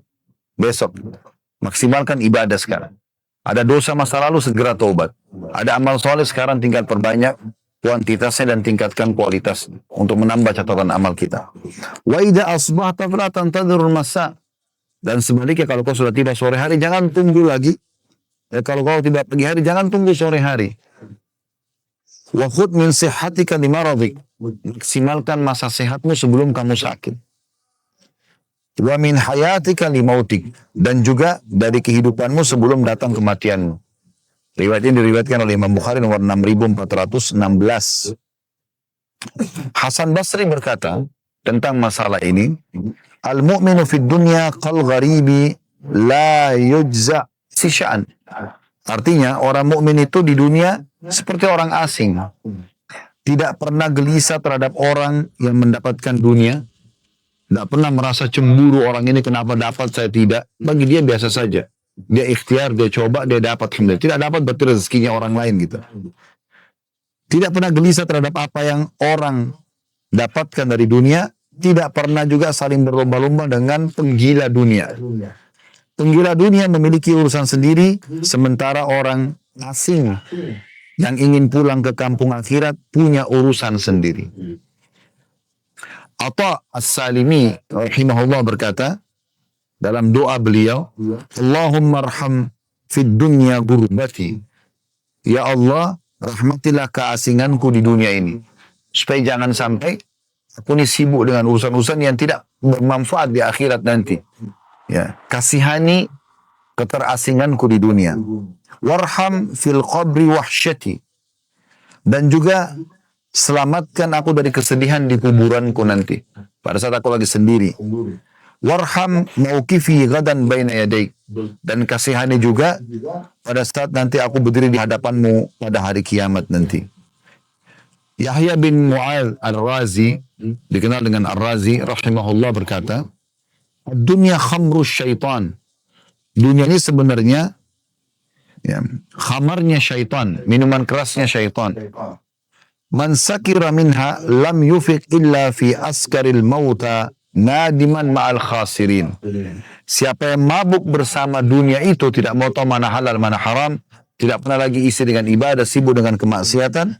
besok. Maksimalkan ibadah sekarang. Ada dosa masa lalu, segera taubat. Ada amal soleh sekarang, tinggal perbanyak kuantitasnya dan tingkatkan kualitas untuk menambah catatan amal kita. Wa idza asbahta fala tantadhirul masa. Dan sebaliknya kalau kau sudah tiba sore hari, jangan tunggu lagi. Kalau kau tiba pagi hari, jangan tunggu sore hari. Wa khudh min sihhatika limaradik. Maksimalkan masa sehatmu sebelum kamu sakit. Wa min hayatika limautik. Dan juga dari kehidupanmu sebelum datang kematianmu. Riwayat ini diriwayatkan oleh Imam Bukhari nomor 6416. Hasan Basri berkata tentang masalah ini, al-mu'minu fid dunya qal gharibi la yujza si sya'an. Artinya orang mukmin itu di dunia seperti orang asing. Tidak pernah gelisah terhadap orang yang mendapatkan dunia. Tidak pernah merasa cemburu orang ini kenapa dapat saya tidak. Bagi dia biasa saja. Dia ikhtiar, dia coba, dia dapat. Tidak dapat berarti rezekinya orang lain gitu. Tidak pernah gelisah terhadap apa yang orang dapatkan dari dunia. Tidak pernah juga saling berlomba-lomba dengan penggila dunia. Penggila dunia memiliki urusan sendiri, sementara orang asing yang ingin pulang ke kampung akhirat punya urusan sendiri. Atha As-Salimi rahimahullah berkata dalam doa beliau, Allahumma arham fid dunya gurbati. Ya Allah, rahmatilah keasinganku di dunia ini. Supaya jangan sampai aku ini sibuk dengan urusan-urusan yang tidak bermanfaat di akhirat nanti. Ya, kasihani keterasinganku di dunia. Warham fil qabri wahsyati. Dan juga selamatkan aku dari kesedihan di kuburanku nanti. Pada saat aku lagi sendiri. Warham mauqifi gadan baina yadaik. Dan kasihani juga pada saat nanti aku berdiri di hadapanmu pada hari kiamat nanti. Yahya bin Mu'adz Ar-Razi, dikenal dengan Ar-Razi, rahimahullah berkata, dunia khamru syaitan. Dunia ini sebenarnya ya, khamarnya syaitan, minuman kerasnya syaitan. Man sakira minha lam yufik illa fi askaril mauta nadiman ma'al khasirin. Siapa yang mabuk bersama dunia itu, tidak mau tahu mana halal mana haram, tidak pernah lagi isi dengan ibadah, sibuk dengan kemaksiatan,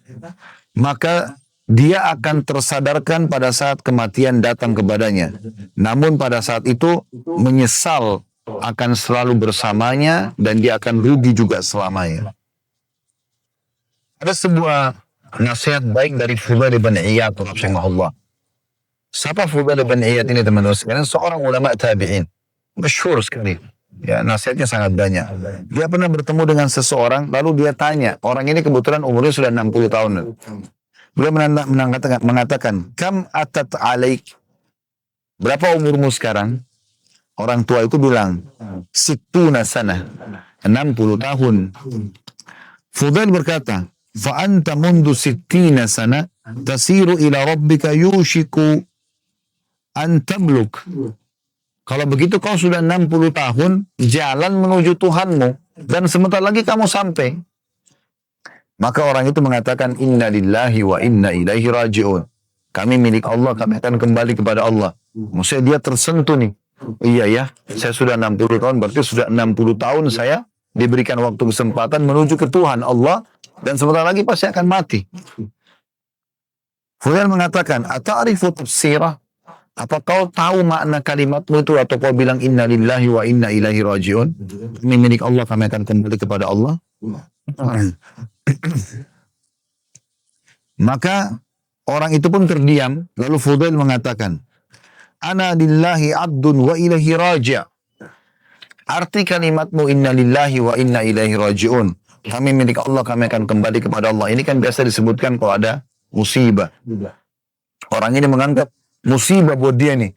maka dia akan tersadarkan pada saat kematian datang kepadanya. Namun pada saat itu menyesal akan selalu bersamanya dan dia akan rugi juga selamanya. Ada sebuah nasihat baik dari Fudail bin Iyad rahimahullah. Siapa Fudail bin Iyad ini teman-teman sekalian? Seorang ulama tabi'in. Masyhur sekali. Ya, nasihatnya sangat banyak. Dia pernah bertemu dengan seseorang, lalu dia tanya, orang ini kebetulan umurnya sudah 60 tahun. Beliau mengatakan, kam atat alaik, berapa umurmu sekarang? Orang tua itu bilang, situna sana, 60 tahun. Fudail berkata, fa anta mundu sittina sana, tasiru ila rabbika yushiku an tabluk. Kalau begitu kau sudah 60 tahun, jalan menuju Tuhanmu, dan sebentar lagi kamu sampai. Maka orang itu mengatakan, inna lillahi wa inna ilaihi raji'un. Kami milik Allah, kami akan kembali kepada Allah. Maksudnya dia tersentuh nih. Iya ya, saya sudah 60 tahun, berarti sudah 60 tahun saya diberikan waktu kesempatan menuju ke Tuhan Allah, dan sebentar lagi pasti akan mati. Fudail mengatakan, ata'rifu tafsirah? Apa kau tahu makna kalimatmu itu, atau kau bilang inna lillahi wa inna ilaihi raji'un? Kami milik Allah, kami akan kembali kepada Allah. Maka orang itu pun terdiam. Lalu Fudail mengatakan, ana lillahi abdun wa ilaihi raji'. Arti kalimatmu inna lillahi wa inna ilaihi raji'un, Kami milik Allah, kami akan kembali kepada Allah. Ini kan biasa disebutkan kalau ada musibah. Orang ini menganggap musibah buat dia nih.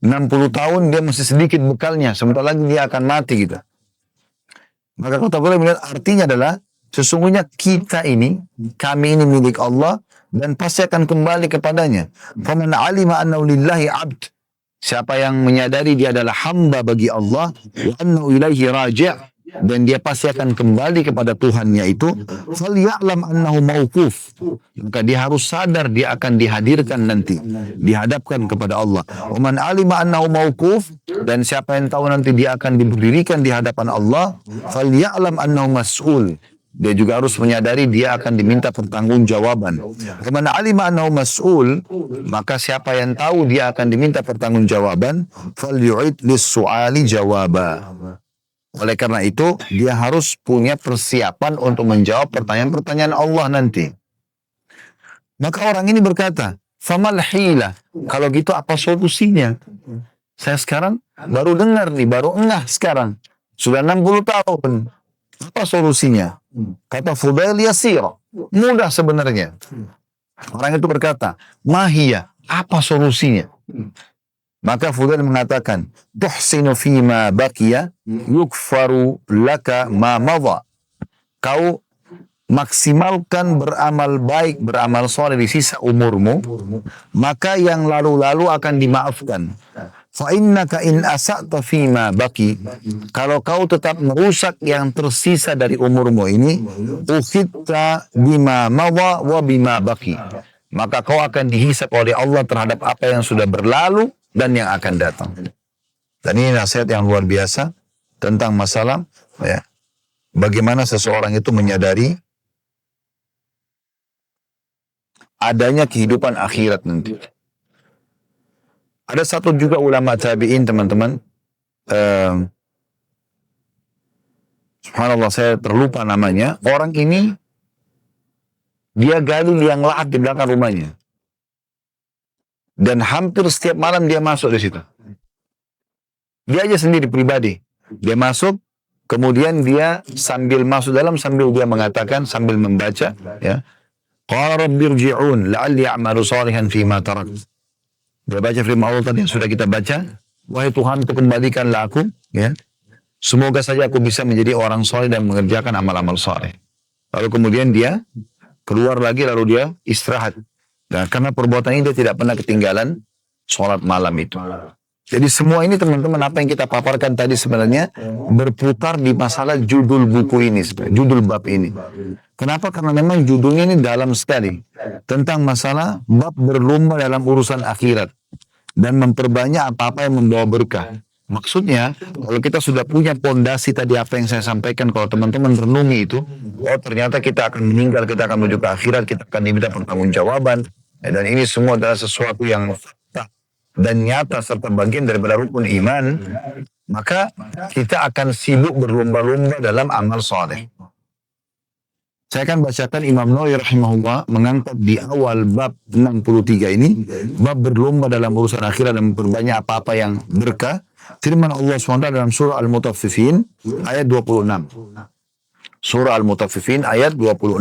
60 tahun dia masih sedikit bekalnya. Sebentar lagi dia akan mati gitu. Maka kata boleh melihat artinya adalah sesungguhnya kita ini, kami ini milik Allah dan pasti akan kembali kepadanya. Faman alima annahu lillahi abd. Siapa yang menyadari dia adalah hamba bagi Allah, wa annahu ilaihi raji' dan dia pasti akan kembali kepada Tuhannya itu, falya'lam annahu mauquf. Maka dia harus sadar dia akan dihadirkan nanti, dihadapkan kepada Allah. Wa man alima annahu mauquf, dan siapa yang tahu nanti dia akan diberdirikan di hadapan Allah, falya'lam annahu mas'ul. Dia juga harus menyadari dia akan diminta pertanggungjawaban. Kemana alima annahu mas'ul, maka siapa yang tahu dia akan diminta pertanggungjawaban, falyu'id lis-su'ali jawaba. Oleh karena itu, dia harus punya persiapan untuk menjawab pertanyaan-pertanyaan Allah nanti. Maka orang ini berkata, famal hila, kalau gitu apa solusinya? Saya sekarang baru dengar nih, baru engah sekarang. Sudah 60 tahun. Apa solusinya? Kata Fudail yasir, mudah sebenarnya. Orang itu berkata, mahia, apa solusinya? Maka Fudail mengatakan, tuhsinu fima bakiya yukfaru laka ma madha. Kau maksimalkan beramal baik, beramal soleh di sisa umurmu, maka yang lalu-lalu akan dimaafkan. Fa innaka in asa'ta fima baki, kalau kau tetap merusak yang tersisa dari umurmu ini, ukhidta bima madha wa bima baki, maka kau akan dihisab oleh Allah terhadap apa yang sudah berlalu dan yang akan datang. Dan ini nasihat yang luar biasa tentang masalah ya, bagaimana seseorang itu menyadari adanya kehidupan akhirat nanti. Ada satu juga ulama tabi'in, teman-teman. Subhanallah, saya terlupa namanya. Orang ini, dia gali liang lahat di belakang rumahnya. Dan hampir setiap malam dia masuk di situ. Dia aja sendiri pribadi. Dia masuk, kemudian dia sambil masuk dalam, sambil dia mengatakan, sambil membaca, ya. Qala rabbirji'un la'alli a'malu salihan fima tarakt. Dia baca firman Allah tadi yang sudah kita baca. Wahai Tuhan, kembalikanlah aku, ya. Semoga saja aku bisa menjadi orang soleh dan mengerjakan amal-amal soleh. Lalu kemudian dia keluar lagi, lalu dia istirahat. Dan karena perbuatan ini dia tidak pernah ketinggalan sholat malam itu. Jadi semua ini teman-teman, apa yang kita paparkan tadi sebenarnya berputar di masalah judul buku ini, judul bab ini. Kenapa? Karena memang judulnya ini dalam sekali. Tentang masalah bab berlomba dalam urusan akhirat. Dan memperbanyak apa-apa yang membawa berkah. Maksudnya, kalau kita sudah punya pondasi tadi apa yang saya sampaikan, kalau teman-teman renungi itu, oh ternyata kita akan meninggal, kita akan menuju ke akhirat, kita akan diminta pertanggungjawaban. Dan ini semua adalah sesuatu yang fakta dan nyata serta bagian daripada rukun iman, maka kita akan sibuk berlomba-lomba dalam amal soleh. Saya akan bacakan Imam Nawawi rahimahullah mengangkat di awal bab 63 ini, bab berlomba dalam urusan akhirat dan memperbanyak apa-apa yang berkah. Firman Allah SWT dalam surah Al-Mutaffifin ayat 26. Surah Al-Mutaffifin ayat 26.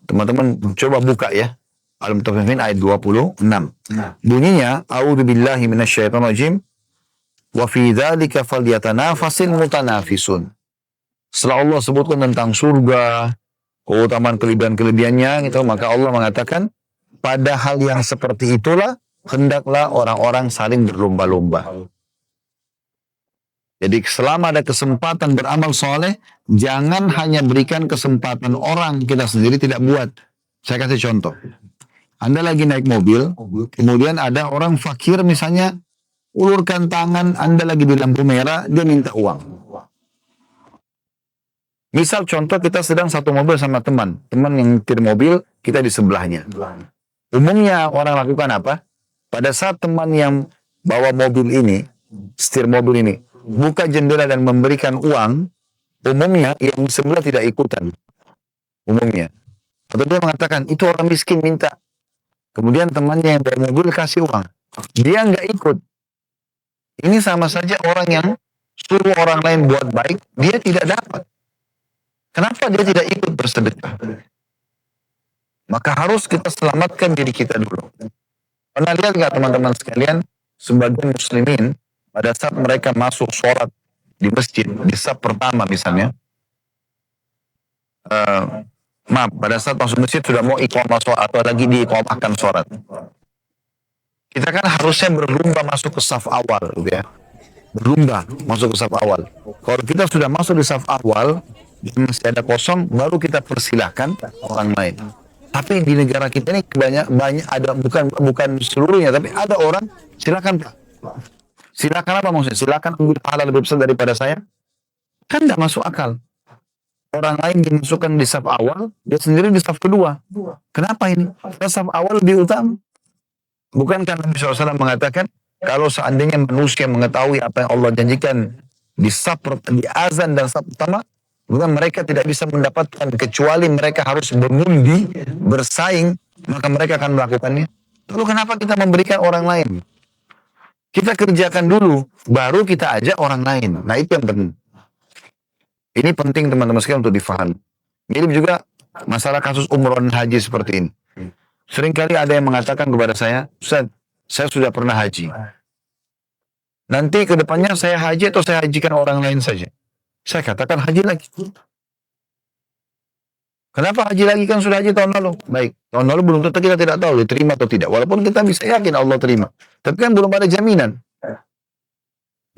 Teman-teman coba buka ya. Al-Mutaffifin ayat 26. Bunyinya, a'udzubillahi minasyaitonirrajim, wa fi dzalika falyatanafasil mutanafisun. Setelah Allah sebutkan tentang surga, keutamaan kelebihan-kelebihannya gitu, maka Allah mengatakan pada hal yang seperti itulah hendaklah orang-orang saling berlomba-lomba. Jadi selama ada kesempatan beramal soleh, jangan hanya berikan kesempatan orang, kita sendiri tidak buat. Saya kasih contoh. Anda lagi naik mobil, kemudian ada orang fakir misalnya, ulurkan tangan, Anda lagi di lampu merah, dia minta uang. Misal contoh kita sedang satu mobil sama teman yang nyetir mobil, kita di sebelahnya. Umumnya orang lakukan apa? Pada saat teman yang bawa mobil ini, setir mobil ini, buka jendela dan memberikan uang, umumnya yang sebelah tidak ikutan. Umumnya. Atau dia mengatakan, itu orang miskin minta. Kemudian temannya yang bawa mobil kasih uang. Dia nggak ikut. Ini sama saja orang yang suruh orang lain buat baik, dia tidak dapat. Kenapa dia tidak ikut bersedekah? Maka harus kita selamatkan diri kita dulu. Pernah lihat nggak teman-teman sekalian, sebagian muslimin pada saat mereka masuk sholat di masjid, di saf pertama misalnya, pada saat masuk masjid sudah mau iqamah sholat atau lagi diiqamahkan sholat. Kita kan harusnya berlomba masuk ke saf awal, gitu ya. Berlomba masuk ke saf awal. Kalau kita sudah masuk di saf awal, masih ada kosong, baru kita persilahkan orang lain. Tapi di negara kita ini banyak ada, bukan seluruhnya, tapi ada orang silakan Pak. Silakan apa maksudnya? Silakan ambil pahala lebih besar daripada saya. Kan tidak masuk akal. Orang lain dimasukkan di saf awal, dia sendiri di saf kedua. Kenapa ini? Karena saf awal lebih utama. Bukan karena Nabi SAW mengatakan, kalau seandainya manusia mengetahui apa yang Allah janjikan di azan dan saf pertama, bukan mereka tidak bisa mendapatkan kecuali mereka harus mengundi, bersaing, maka mereka akan melakukannya. Lalu kenapa kita memberikan orang lain? Kita kerjakan dulu, baru kita ajak orang lain. Nah itu yang penting. Ini penting teman-teman sekalian untuk difahami. Mirip juga masalah kasus umroh dan haji seperti ini. Seringkali ada yang mengatakan kepada saya, Ustaz, saya sudah pernah haji. Nanti ke depannya saya haji atau saya hajikan orang lain saja? Saya katakan haji lagi. Kenapa haji lagi, kan sudah haji tahun lalu? Baik, tahun lalu belum tentu kita tidak tahu diterima atau tidak. Walaupun kita bisa yakin Allah terima. Tapi kan belum ada jaminan.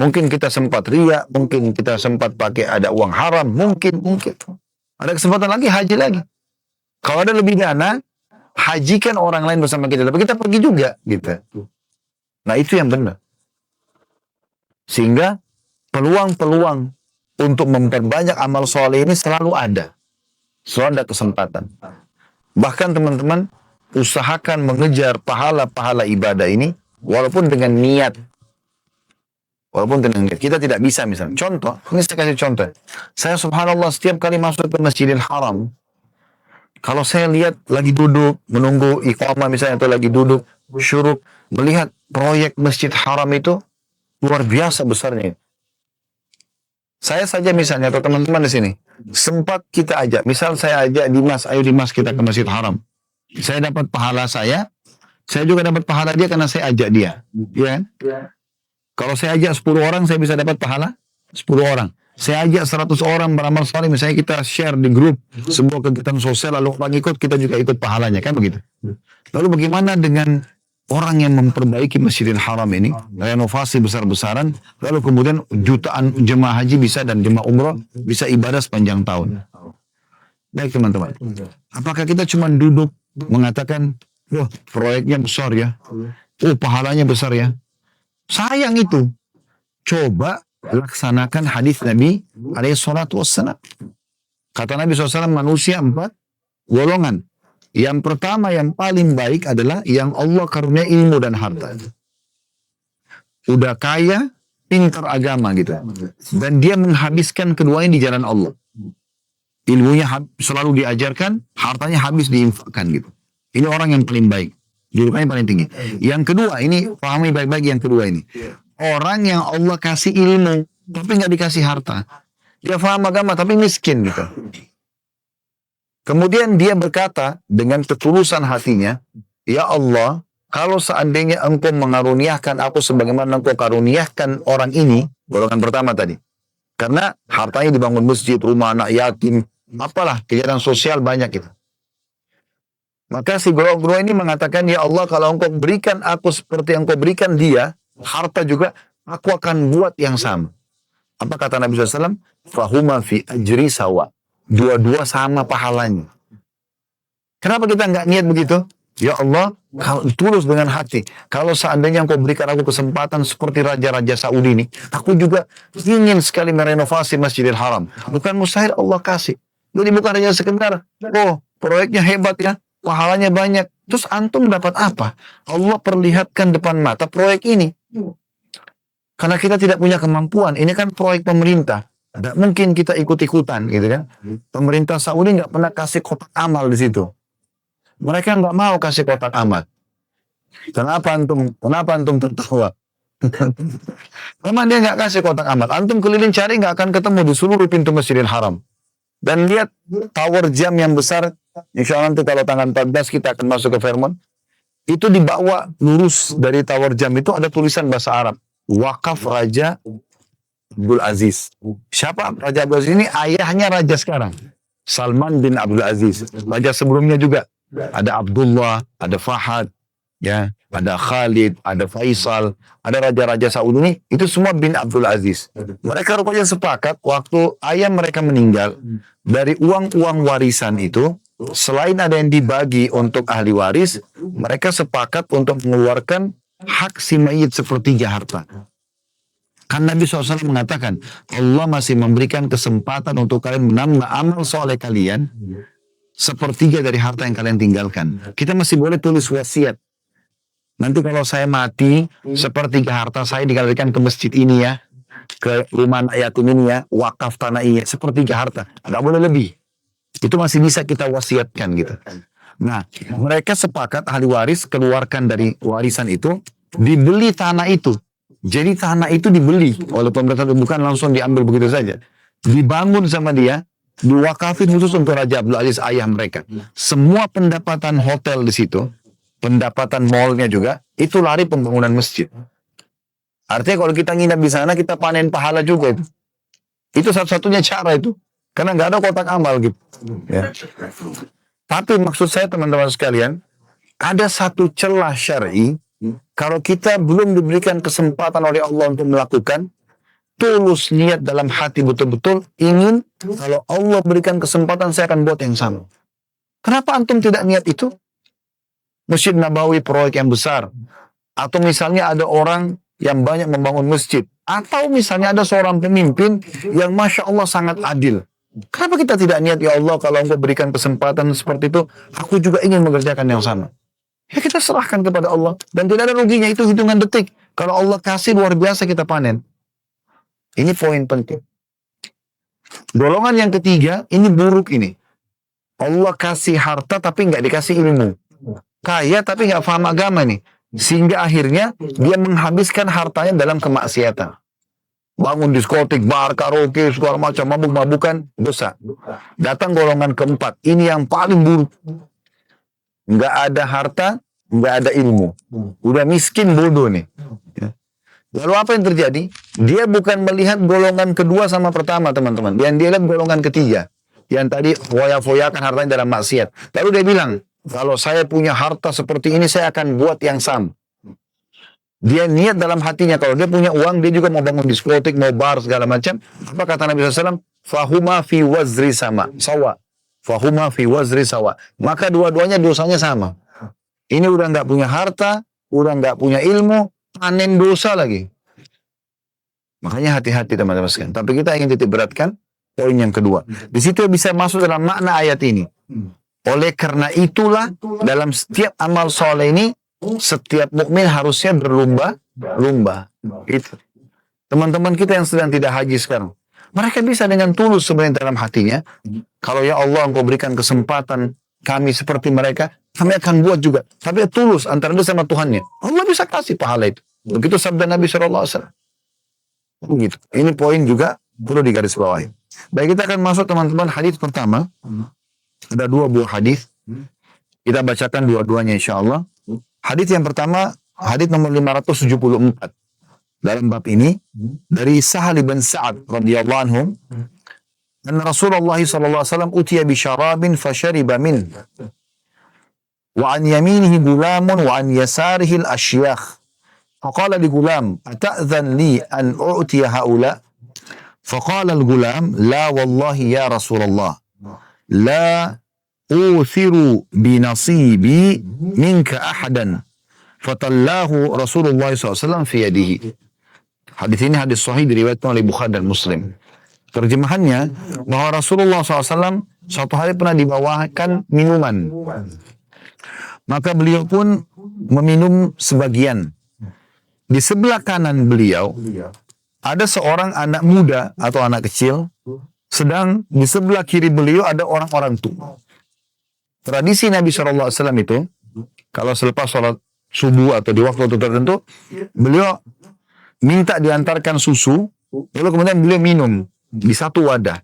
Mungkin kita sempat riya, mungkin kita sempat pakai ada uang haram, mungkin. Ada kesempatan lagi, haji lagi. Kalau ada lebih dana, hajikan orang lain bersama kita. Tapi kita pergi juga, gitu. Nah itu yang benar. Sehingga peluang-peluang untuk memperbanyak amal soleh ini selalu ada. Selalu ada kesempatan. Bahkan teman-teman, usahakan mengejar pahala-pahala ibadah ini, walaupun dengan niat. Kita tidak bisa misalnya. Contoh, ini saya kasih contoh. Saya subhanallah setiap kali masuk ke Masjidil Haram, kalau saya lihat lagi duduk, menunggu iqamah misalnya, atau lagi duduk, syuruk, melihat proyek Masjid Haram itu, luar biasa besarnya. Saya saja misalnya, atau teman-teman di sini, sempat kita ajak, misal saya ajak Dimas, ayo Dimas kita ke Masjid Haram. Saya dapat pahala saya juga dapat pahala dia karena saya ajak dia. Ya kan? Kalau saya ajak 10 orang, saya bisa dapat pahala 10 orang. Saya ajak 100 orang beramal saleh, misalnya kita share di grup sebuah kegiatan sosial, lalu orang ikut, kita juga ikut pahalanya, kan begitu. Lalu bagaimana dengan orang yang memperbaiki Masjidil Haram ini, renovasi besar-besaran, lalu kemudian jutaan jemaah haji bisa dan jemaah umroh bisa ibadah sepanjang tahun. Baik teman-teman, apakah kita cuma duduk mengatakan, wah proyeknya besar ya, pahalanya besar ya? Sayang itu. Coba laksanakan hadis Nabi SAW. Kata Nabi SAW, manusia 4 golongan. Yang pertama yang paling baik adalah yang Allah karunia ilmu dan harta. Udah kaya, pintar agama gitu. Dan dia menghabiskan keduanya di jalan Allah. Ilmunya selalu diajarkan, hartanya habis diinfakkan gitu. Ini orang yang paling baik. Julukannya paling tinggi. Yang kedua, ini pahami baik-baik yang kedua ini. Orang yang Allah kasih ilmu, tapi nggak dikasih harta. Dia paham agama, tapi miskin gitu. Kemudian dia berkata dengan ketulusan hatinya, ya Allah, kalau seandainya engkau mengaruniakan aku sebagaimana engkau karuniakan orang ini, golongan pertama tadi. Karena hartanya dibangun masjid, rumah anak yatim, apalah, kegiatan sosial banyak gitu. Maka si guru ini mengatakan, ya Allah, kalau engkau berikan aku seperti yang engkau berikan dia, harta juga, aku akan buat yang sama. Apa kata Nabi SAW? Fahuma fi ajri sawa. Dua-dua sama pahalanya. Kenapa kita nggak niat begitu? Ya Allah, kalau tulus dengan hati. Kalau seandainya engkau berikan aku kesempatan seperti raja-raja Saudi ini, aku juga ingin sekali merenovasi Masjidil Haram. Bukan mustahil Allah kasih. Jadi bukan hanya sekedar, proyeknya hebat ya, pahalanya banyak. Terus antum dapat apa? Allah perlihatkan depan mata proyek ini. Karena kita tidak punya kemampuan. Ini kan proyek pemerintah. Tidak mungkin kita ikut-ikutan gitu kan. Pemerintah Saudi nggak pernah kasih kotak amal di situ. Mereka nggak mau kasih kotak amal. Kenapa antum tertawa? Memang dia nggak kasih kotak amal. Antum keliling cari nggak akan ketemu di seluruh pintu Masjidil Haram. Dan lihat tower jam yang besar, insya Allah nanti kalau tanggal 14 kita akan masuk ke Fairmont, itu dibawa lurus dari tower jam itu ada tulisan bahasa Arab. Wakaf Raja Abdul Aziz. Siapa Raja Abdul Aziz ini? Ayahnya raja sekarang. Salman bin Abdul Aziz. Raja sebelumnya juga. Ada Abdullah, ada Fahad, ya, ada Khalid, ada Faisal, ada raja-raja Saudi ini, itu semua bin Abdul Aziz. Mereka rupanya sepakat waktu ayah mereka meninggal, dari uang-uang warisan itu, selain ada yang dibagi untuk ahli waris, mereka sepakat untuk mengeluarkan hak si mayit sepertiga harta. Kan Nabi SAW mengatakan, Allah masih memberikan kesempatan untuk kalian menambah amal soleh kalian, sepertiga dari harta yang kalian tinggalkan. Kita masih boleh tulis wasiat. Nanti kalau saya mati, sepertiga harta saya dikalikan ke masjid ini ya, ke rumah anak yatim ini ya, wakaf tanah ini, sepertiga harta. Nggak boleh lebih. Itu masih bisa kita wasiatkan gitu. Nah, mereka sepakat ahli waris keluarkan dari warisan itu, dibeli tanah itu. Jadi tanah itu dibeli oleh pemerintah, bukan langsung diambil begitu saja. Dibangun sama dia, diwakafin khusus untuk Raja Abdul Aziz ayah mereka. Semua pendapatan hotel di situ, pendapatan mallnya juga, itu lari pembangunan masjid. Artinya kalau kita nginap di sana, kita panen pahala juga itu. Itu satu-satunya cara itu. Karena nggak ada kotak amal gitu. Ya. Tapi maksud saya teman-teman sekalian, ada satu celah syar'i, kalau kita belum diberikan kesempatan oleh Allah untuk melakukan, tulus niat dalam hati betul-betul ingin, kalau Allah berikan kesempatan saya akan buat yang sama. Kenapa antum tidak niat itu? Masjid Nabawi proyek yang besar, atau misalnya ada orang yang banyak membangun masjid, atau misalnya ada seorang pemimpin yang Masya Allah sangat adil. Kenapa kita tidak niat, ya Allah kalau Engkau berikan kesempatan seperti itu, aku juga ingin mengerjakan yang sama. Ya kita serahkan kepada Allah. Dan tidak ada ruginya, itu hitungan detik. Kalau Allah kasih luar biasa kita panen. Ini poin penting. Golongan yang ketiga, ini buruk ini. Allah kasih harta tapi nggak dikasih ilmu. Kaya tapi nggak paham agama nih. Sehingga akhirnya dia menghabiskan hartanya dalam kemaksiatan. Bangun diskotik, bar, karaoke, segala macam, mabuk-mabukan, dosa. Datang golongan keempat, ini yang paling buruk. Nggak ada harta, nggak ada ilmu. Udah miskin, bodoh nih. Lalu apa yang terjadi? Dia bukan melihat golongan kedua sama pertama, teman-teman. Yang dia lihat golongan ketiga. Yang tadi foya-foyakan hartanya dalam maksiat. Lalu dia bilang, kalau saya punya harta seperti ini, saya akan buat yang sama. Dia niat dalam hatinya, kalau dia punya uang, dia juga mau bangun diskotik, mau bar, segala macam. Apa kata Nabi SAW? Fahuma fi wazri sama. Sawa. Fahuma fi wazri sawa. Maka dua-duanya dosanya sama. Ini udah nggak punya harta, udah nggak punya ilmu, panen dosa lagi. Makanya hati-hati teman-teman sekalian. Tapi kita ingin titik beratkan poin yang kedua. Di situ bisa masuk dalam makna ayat ini. Oleh karena itulah dalam setiap amal soleh ini, setiap mukmin harusnya berlomba-lomba. Itu. Teman-teman kita yang sedang tidak haji sekarang, mereka bisa dengan tulus sebenarnya dalam hatinya. Kalau ya Allah Engkau berikan kesempatan kami seperti mereka, kami akan buat juga. Tapi tulus antara dia sama Tuhannya. Allah bisa kasih pahala itu. Begitu sabda Nabi SAW. Begitu. Ini poin juga perlu digarisbawahi. Baik, kita akan masuk teman-teman hadis pertama. Ada dua buah hadis. Kita bacakan dua-duanya insya Allah. Hadis yang pertama, hadis nomor 574 dalam bab ini dari Sahal bin Sa'ad radhiyallahu anhu, anna Rasulullah sallallahu alaihi wasallam utiya bi syarabin fashariba min wa an yaminihi gulamun wa an yasarihi al-ashyakh faqala li gulam ata'dhan li an u'tiya haula faqala al-gulam la wallahi ya Rasulullah la uthiru binasibi minka ahadan fatallahu Rasulullah SAW fi yadihi. Hadis ini hadis sahih diriwayatkan oleh Bukhari dan Muslim. Terjemahannya bahwa Rasulullah SAW suatu hari pernah dibawakan minuman, maka beliau pun meminum sebagian. Di sebelah kanan beliau ada seorang anak muda atau anak kecil, sedang di sebelah kiri beliau ada orang-orang tua. Tradisi Nabi SAW itu, kalau selepas sholat subuh atau di waktu tertentu, beliau minta diantarkan susu, lalu kemudian beliau minum di satu wadah.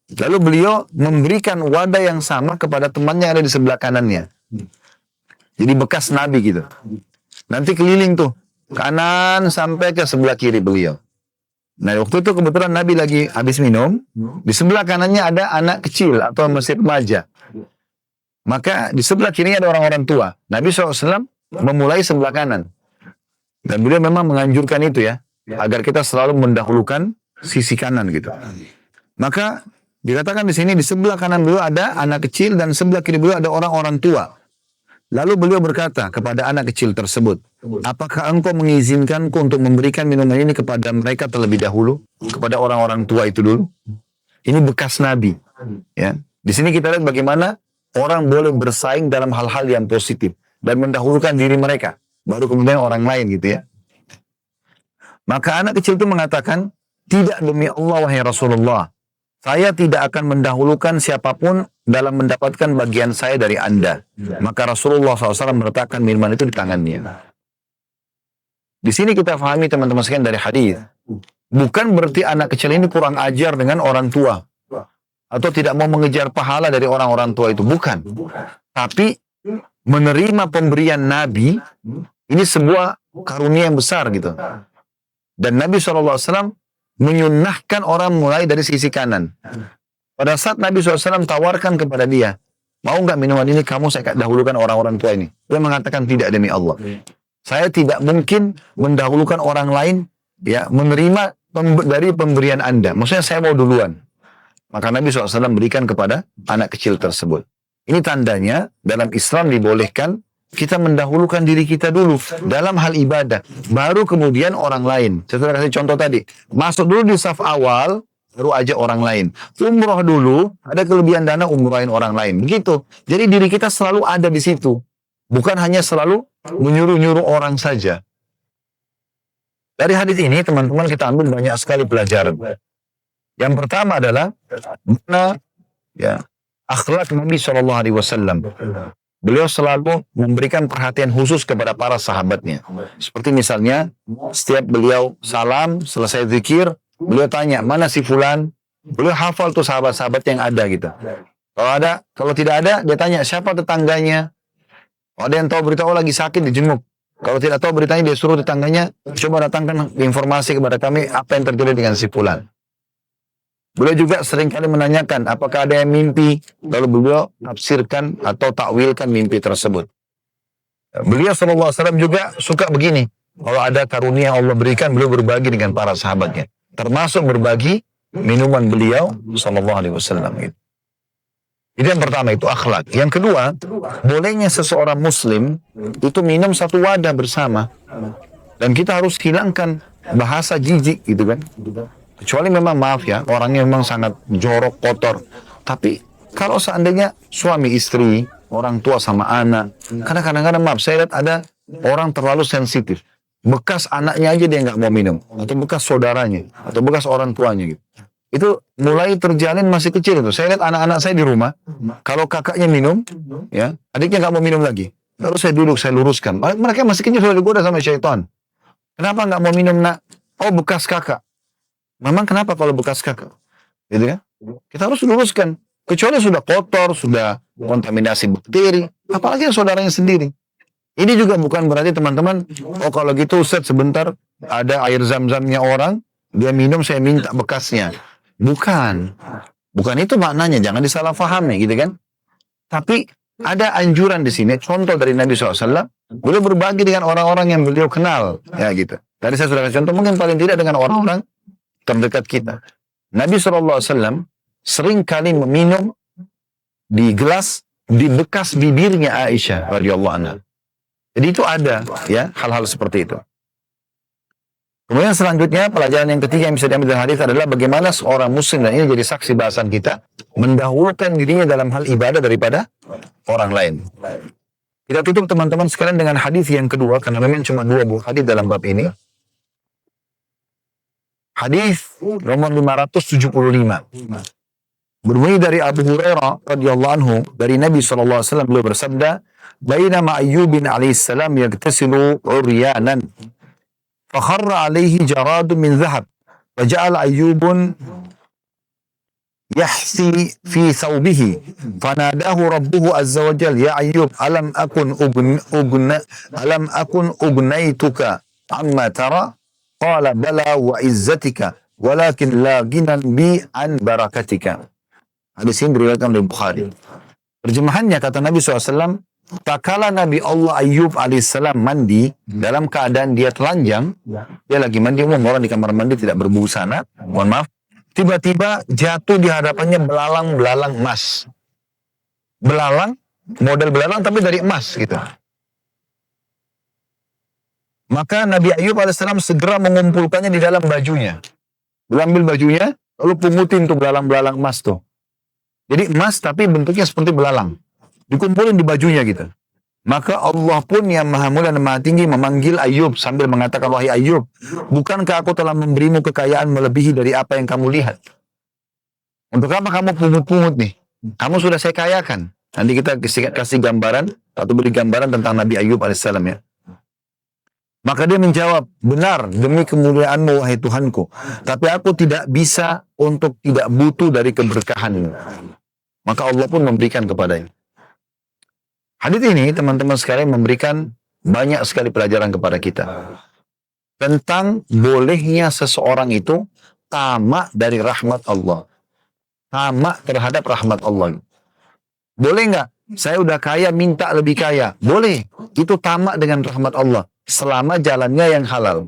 Lalu beliau memberikan wadah yang sama kepada temannya yang ada di sebelah kanannya. Jadi bekas Nabi gitu. Nanti keliling tuh, kanan sampai ke sebelah kiri beliau. Nah waktu itu kebetulan Nabi lagi habis minum, di sebelah kanannya ada anak kecil atau masih remaja. Maka di sebelah kirinya ada orang-orang tua. Nabi SAW memulai sebelah kanan. Dan beliau memang menganjurkan itu ya, agar kita selalu mendahulukan sisi kanan gitu. Maka dikatakan di sini di sebelah kanan beliau ada anak kecil dan sebelah kiri beliau ada orang-orang tua. Lalu beliau berkata kepada anak kecil tersebut, apakah engkau mengizinkanku untuk memberikan minuman ini kepada mereka terlebih dahulu, kepada orang-orang tua itu dulu? Ini bekas Nabi. Ya, di sini kita lihat bagaimana orang boleh bersaing dalam hal-hal yang positif dan mendahulukan diri mereka, baru kemudian orang lain gitu ya. Maka anak kecil itu mengatakan, tidak demi Allah wahai Rasulullah, saya tidak akan mendahulukan siapapun dalam mendapatkan bagian saya dari Anda. Maka Rasulullah SAW meletakkan minuman itu di tangannya. Di sini kita fahami teman-teman sekalian dari hadis, bukan berarti anak kecil ini kurang ajar dengan orang tua atau tidak mau mengejar pahala dari orang-orang tua itu, bukan. Tapi menerima pemberian Nabi ini sebuah karunia yang besar gitu. Dan Nabi SAW menyunnahkan orang mulai dari sisi kanan. Pada saat Nabi SAW tawarkan kepada dia, mau nggak minuman ini kamu saya dahulukan orang-orang tua ini? Dia mengatakan tidak demi Allah. Saya tidak mungkin mendahulukan orang lain ya menerima dari pemberian Anda. Maksudnya saya mau duluan. Maka Nabi SAW berikan kepada anak kecil tersebut. Ini tandanya dalam Islam dibolehkan kita mendahulukan diri kita dulu dalam hal ibadah, baru kemudian orang lain. Saya sudah kasih contoh tadi, masuk dulu di saf awal, baru aja orang lain. Umroh dulu, ada kelebihan dana umrohin orang lain. Begitu. Jadi diri kita selalu ada di situ, bukan hanya selalu menyuruh-nyuruh orang saja. Dari hadis ini teman-teman kita ambil banyak sekali pelajaran. Yang pertama adalah mana ya akhlak Nabi SAW. Beliau selalu memberikan perhatian khusus kepada para sahabatnya. Seperti misalnya, setiap beliau salam, selesai zikir, beliau tanya, mana si fulan? Beliau hafal tuh sahabat-sahabat yang ada gitu. Kalau tidak ada, dia tanya, siapa tetangganya? Kalau ada yang tahu berita, oh lagi sakit, dijenguk. Kalau tidak tahu beritanya, dia suruh tetangganya, coba datangkan informasi kepada kami, apa yang terjadi dengan si fulan. Beliau juga seringkali menanyakan apakah ada yang mimpi, lalu beliau tafsirkan atau takwilkan mimpi tersebut. Beliau SAW juga suka begini, kalau ada karunia yang Allah berikan, beliau berbagi dengan para sahabatnya, termasuk berbagi minuman beliau SAW. Itu yang pertama, itu akhlak. Yang kedua, bolehnya seseorang Muslim itu minum satu wadah bersama, dan kita harus hilangkan bahasa jijik gitu kan. Kecuali memang maaf ya, orangnya memang sangat jorok, kotor. Tapi kalau seandainya suami istri, orang tua sama anak, karena kadang-kadang maaf, saya lihat ada orang terlalu sensitif. Bekas anaknya aja dia nggak mau minum, atau bekas saudaranya, atau bekas orang tuanya gitu. Itu mulai terjalin masih kecil itu. Saya lihat anak-anak saya di rumah, kalau kakaknya minum, ya adiknya nggak mau minum lagi. Lalu saya duduk, saya luruskan. Mereka masih kecil sudah digoda sama syaitan. Kenapa nggak mau minum nak? Oh bekas kakak. Memang kenapa kalau bekas kakak? Gitu ya? Kita harus luruskan. Kecuali sudah kotor, sudah kontaminasi bakteri, apalagi saudaranya sendiri. Ini juga bukan berarti teman-teman, oh kalau gitu Ustaz sebentar ada air zam-zamnya orang, dia minum saya minta bekasnya. Bukan. Bukan itu maknanya, jangan disalahfahami gitu kan. Tapi ada anjuran di sini, contoh dari Nabi SAW, beliau berbagi dengan orang-orang yang beliau kenal. Ya gitu. Tadi saya sudah kasih contoh, mungkin paling tidak dengan orang-orang terdekat kita. Nabi SAW sering kali meminum di gelas di bekas bibirnya Aisyah radhiyallahu anha. Jadi itu ada ya hal-hal seperti itu. Kemudian selanjutnya pelajaran yang ketiga yang bisa diambil dari hadis adalah bagaimana seorang muslim, dan ini jadi saksi bahasan kita, mendahulukan dirinya dalam hal ibadah daripada orang lain. Kita tutup teman-teman sekalian dengan hadis yang kedua, karena memang cuma dua buah hadis dalam bab ini. Hadis nomor 575. Berbunyi dari Abu Hurairah radhiyallahu anhu dari Nabi sallallahu alaihi wasallam, beliau bersabda, "Bainama Ayyub alaihi salam yaghtasilu uryanan, fa kharra alaihi jaradun min dhahab, fa ja'ala Ayyub yahsi fi thawbihi fanadahu rabbuhu azza wa jal ya Ayyub alam akun ugnaituka amma tara qala bala wa izzatika walakin la ginan bi an barakatika. Hadis ini diriwayatkan oleh Bukhari. Terjemahannya kata Nabi SAW, tak kala Nabi Allah Ayyub alaihissalam mandi dalam keadaan dia telanjang, dia lagi mandi, orang di kamar mandi tidak berbusana, mohon maaf, tiba-tiba jatuh di hadapannya belalang-belalang emas. Belalang, model belalang tapi dari emas gitu. Maka Nabi Ayyub alaihissalam segera mengumpulkannya di dalam bajunya. Dia ambil bajunya, lalu pungutin tuh belalang-belalang emas tuh. Jadi emas tapi bentuknya seperti belalang. Dikumpulin di bajunya gitu. Maka Allah pun yang maha mulia dan maha tinggi memanggil Ayyub sambil mengatakan, wahai Ayyub, bukankah aku telah memberimu kekayaan melebihi dari apa yang kamu lihat? Untuk apa kamu pungut-pungut nih? Kamu sudah saya kayakan. Nanti kita kasih gambaran, atau beri gambaran tentang Nabi Ayyub alaihissalam ya. Maka dia menjawab, benar demi kemuliaanmu wahai Tuhanku. Tapi aku tidak bisa untuk tidak butuh dari keberkahanmu. Maka Allah pun memberikan kepadanya. Hadits ini teman-teman sekalian memberikan banyak sekali pelajaran kepada kita. Tentang bolehnya seseorang itu tamak dari rahmat Allah. Tamak terhadap rahmat Allah. Boleh nggak? Saya udah kaya minta lebih kaya. Boleh. Itu tamak dengan rahmat Allah. Selama jalannya yang halal.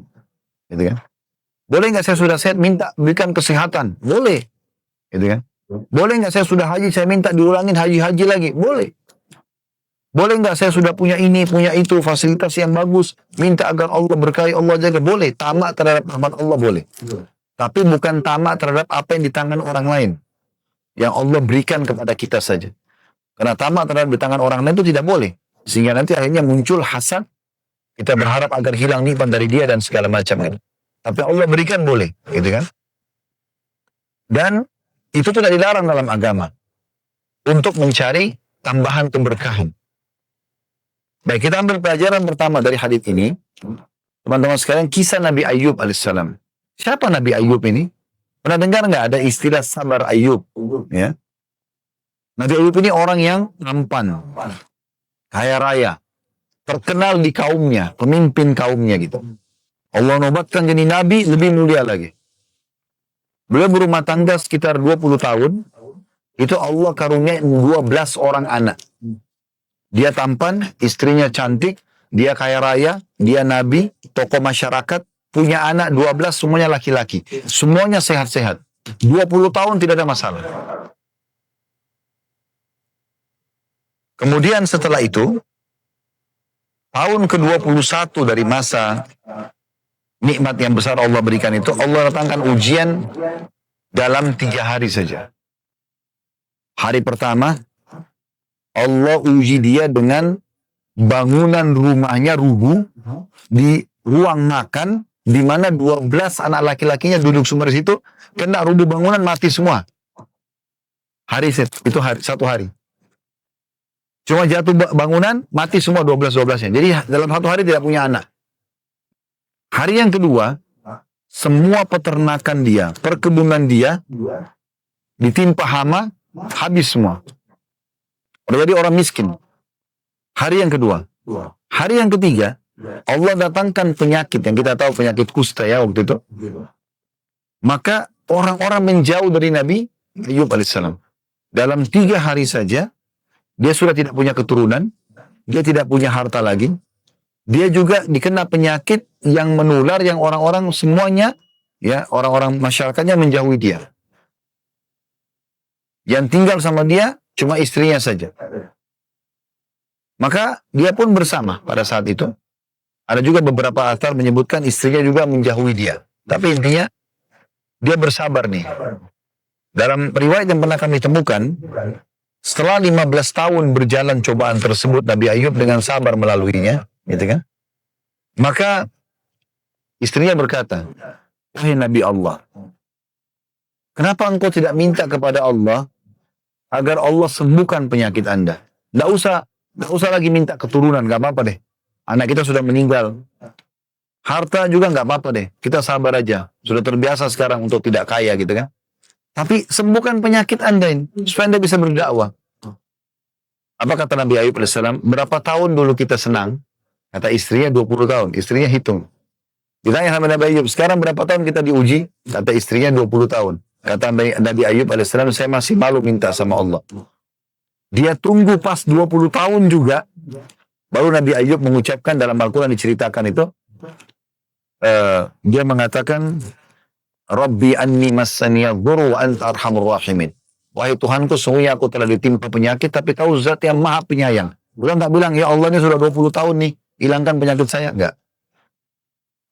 Gitu kan? Boleh nggak saya sudah sehat minta berikan kesehatan? Boleh. Gitu kan? Boleh nggak saya sudah haji saya minta diulangin haji-haji lagi? Boleh. Boleh nggak saya sudah punya ini, punya itu, fasilitas yang bagus, minta agar Allah berkahi, Allah jaga? Boleh. Tamak terhadap rahmat Allah boleh. Tapi bukan tamak terhadap apa yang di tangan orang lain. Yang Allah berikan kepada kita saja. Karena tamak terhadap di tangan orang lain itu tidak boleh. Sehingga nanti akhirnya muncul hasad. Kita berharap agar hilang nikmat dari dia dan segala macam. Gitu. Tapi Allah berikan boleh. Gitu kan? Dan itu tidak dilarang dalam agama. Untuk mencari tambahan keberkahan. Baik, kita ambil pelajaran pertama dari hadits ini. Teman-teman sekalian, kisah Nabi Ayyub alaihissalam. Siapa Nabi Ayyub ini? Pernah dengar nggak ada istilah sabar Ayyub? Ya. Nabi Ayyub ini orang yang tampan, kaya raya, terkenal di kaumnya, pemimpin kaumnya gitu. Allah nobatkan jadi Nabi lebih mulia lagi. Beliau berumah tangga sekitar 20 tahun. Itu Allah karunia 12 orang anak. Dia tampan, istrinya cantik, dia kaya raya, dia nabi, tokoh masyarakat, punya anak 12 semuanya laki-laki. Semuanya sehat-sehat. 20 tahun tidak ada masalah. Kemudian setelah itu, tahun ke-21 dari masa nikmat yang besar Allah berikan itu, Allah datangkan ujian dalam 3 hari saja. Hari pertama, Allah uji dia dengan bangunan rumahnya rubuh di ruang makan, di mana 12 anak laki-lakinya duduk semua di situ, kena rubuh bangunan mati semua. Itu satu hari. Cuma jatuh bangunan, mati semua 12-12-nya. Jadi dalam satu hari tidak punya anak. Hari yang kedua, semua peternakan dia, perkebunan dia, ditimpa hama, habis semua. Jadi orang miskin. Hari yang kedua. Hari yang ketiga, Allah datangkan penyakit, yang kita tahu penyakit kusta ya waktu itu. Maka orang-orang menjauh dari Nabi Ayyub alaihissalam. Dalam 3 hari saja, dia sudah tidak punya keturunan, dia tidak punya harta lagi. Dia juga dikena penyakit yang menular, yang orang-orang semuanya, ya orang-orang masyarakatnya menjauhi dia. Yang tinggal sama dia cuma istrinya saja. Maka dia pun bersama pada saat itu. Ada juga beberapa athar menyebutkan istrinya juga menjauhi dia. Tapi intinya dia bersabar nih. Dalam riwayat yang pernah kami temukan, setelah 15 tahun berjalan cobaan tersebut, Nabi Ayyub dengan sabar melaluinya, gitu kan? Maka istrinya berkata, wahai Nabi Allah, kenapa engkau tidak minta kepada Allah agar Allah sembuhkan penyakit Anda? Nggak usah lagi minta keturunan, nggak apa-apa deh. Anak kita sudah meninggal. Harta juga nggak apa-apa deh. Kita sabar aja. Sudah terbiasa sekarang untuk tidak kaya gitu kan. Tapi sembuhkan penyakit Anda ini, supaya Anda bisa berdakwah. Apa kata Nabi Ayub alaihissalam? Berapa tahun dulu kita senang? Kata istrinya 20 tahun. Istrinya hitung. Ditanya sama Nabi Ayub, sekarang berapa tahun kita diuji? Kata istrinya 20 tahun. Kata Nabi Ayub alaihissalam, saya masih malu minta sama Allah. Dia tunggu pas 20 tahun juga. Baru Nabi Ayub mengucapkan dalam Al-Quran diceritakan itu. Dia mengatakan, Rabbi anni massaniyadh dhurru wa anta arhamur rahimin. Wahai Tuhanku, sungguhnya aku telah ditimpa penyakit, tapi kau zat yang maha penyayang. Beliau nggak bilang, ya Allah ini sudah 20 tahun nih, hilangkan penyakit saya. Enggak.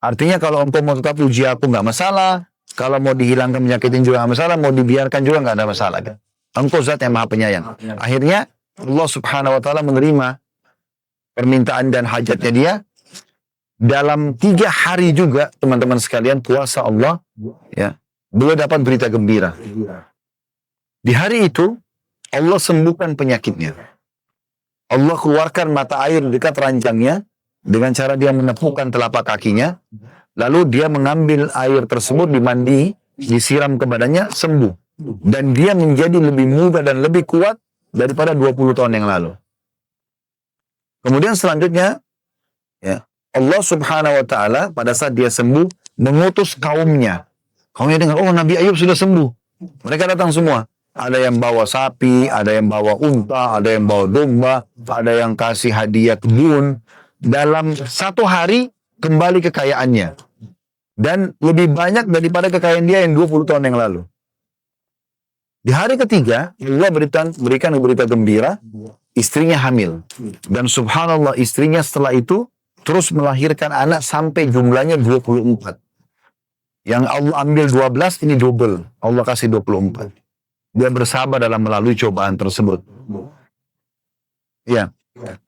Artinya kalau engkau mau tetap uji aku nggak masalah. Kalau mau dihilangkan penyakit ini juga nggak masalah. Mau dibiarkan juga nggak ada masalah. Kan? Engkau zat yang maha penyayang. Akhirnya Allah subhanahu wa ta'ala menerima permintaan dan hajatnya dia. Dalam 3 hari juga, teman-teman sekalian, kuasa Allah, ya, beliau dapat berita gembira. Di hari itu, Allah sembuhkan penyakitnya. Allah keluarkan mata air dekat ranjangnya, dengan cara dia menepukkan telapak kakinya, lalu dia mengambil air tersebut, dimandi, disiram ke badannya, sembuh. Dan dia menjadi lebih muda dan lebih kuat daripada 20 tahun yang lalu. Kemudian selanjutnya, ya, Allah subhanahu wa ta'ala pada saat dia sembuh, mengutus kaumnya. Kaumnya dengar, oh Nabi Ayub sudah sembuh. Mereka datang semua. Ada yang bawa sapi, ada yang bawa unta, ada yang bawa domba, ada yang kasih hadiah kebun. Dalam 1 hari, kembali kekayaannya. Dan lebih banyak daripada kekayaan dia yang 20 tahun yang lalu. Di hari ketiga, Allah berikan berita gembira, istrinya hamil. Dan subhanallah, istrinya setelah itu, terus melahirkan anak sampai jumlahnya 24. Yang Allah ambil 12, ini double. Allah kasih 24. Dia bersabar dalam melalui cobaan tersebut. Ya.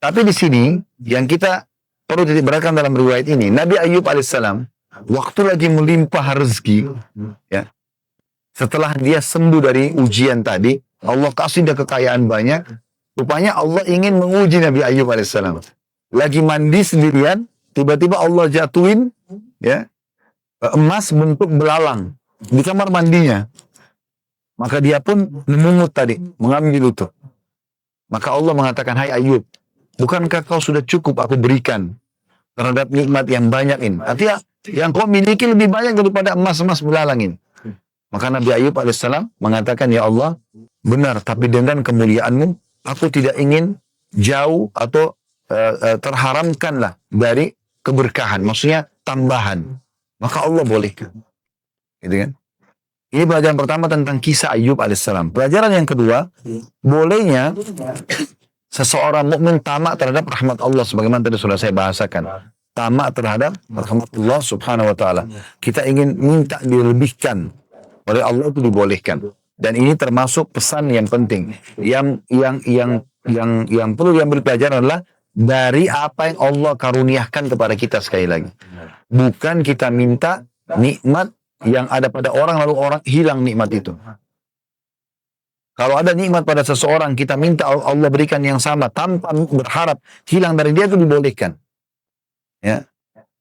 Tapi di sini, yang kita perlu titik beratkan dalam riwayat ini, Nabi Ayub alaihissalam, waktu lagi melimpah rezeki, ya, setelah dia sembuh dari ujian tadi, Allah kasih dia kekayaan banyak, rupanya Allah ingin menguji Nabi Ayub alaihissalam. Lagi mandi sendirian, tiba-tiba Allah jatuhin, ya, emas bentuk belalang di kamar mandinya. Maka dia pun memungut tadi, mengambil itu. Maka Allah mengatakan, hai Ayub, bukankah kau sudah cukup aku berikan terhadap nikmat yang banyak ini? Artinya, yang kau miliki lebih banyak daripada emas-emas belalang ini. Maka Nabi Ayub alaihissalam mengatakan, ya Allah, benar, tapi dengan kemuliaanmu, aku tidak ingin jauh atau terharamkanlah dari keberkahan, maksudnya tambahan. Maka Allah bolehkan. Gitu kan? Ini pelajaran pertama tentang kisah Ayub alaihissalam. Pelajaran yang kedua, bolehnya seseorang mukmin tamak terhadap rahmat Allah, sebagaimana tadi sudah saya bahasakan. Tamak terhadap rahmat Allah subhanahu wa ta'ala. Kita ingin minta dilebihkan oleh Allah, itu dibolehkan. Dan ini termasuk pesan yang penting. Yang perlu diambil pelajaran adalah dari apa yang Allah karuniakan kepada kita sekali lagi. Bukan kita minta nikmat yang ada pada orang lalu orang hilang nikmat itu. Kalau ada nikmat pada seseorang, kita minta Allah berikan yang sama tanpa berharap hilang dari dia, itu dibolehkan. Ya.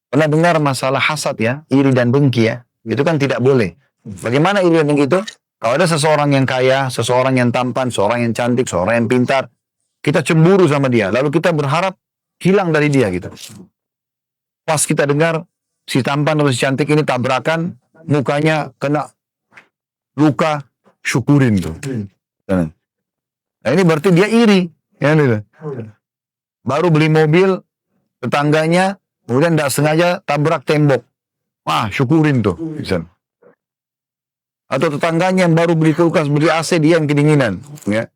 Pernah dengar masalah hasad ya, iri dan dengki ya? Itu kan tidak boleh. Bagaimana iri dan dengki itu? Kalau ada seseorang yang kaya, seseorang yang tampan, seseorang yang cantik, seseorang yang pintar, kita cemburu sama dia, lalu kita berharap hilang dari dia gitu. Pas kita dengar si tampan atau si cantik ini tabrakan, mukanya kena luka, syukurin tuh. Nah ini berarti dia iri. Ya, gitu. Baru beli mobil, tetangganya, kemudian tidak sengaja tabrak tembok. Wah, syukurin tuh. Misalnya. Atau tetangganya yang baru beli kulkas, beli AC, dia yang kedinginan. Ya.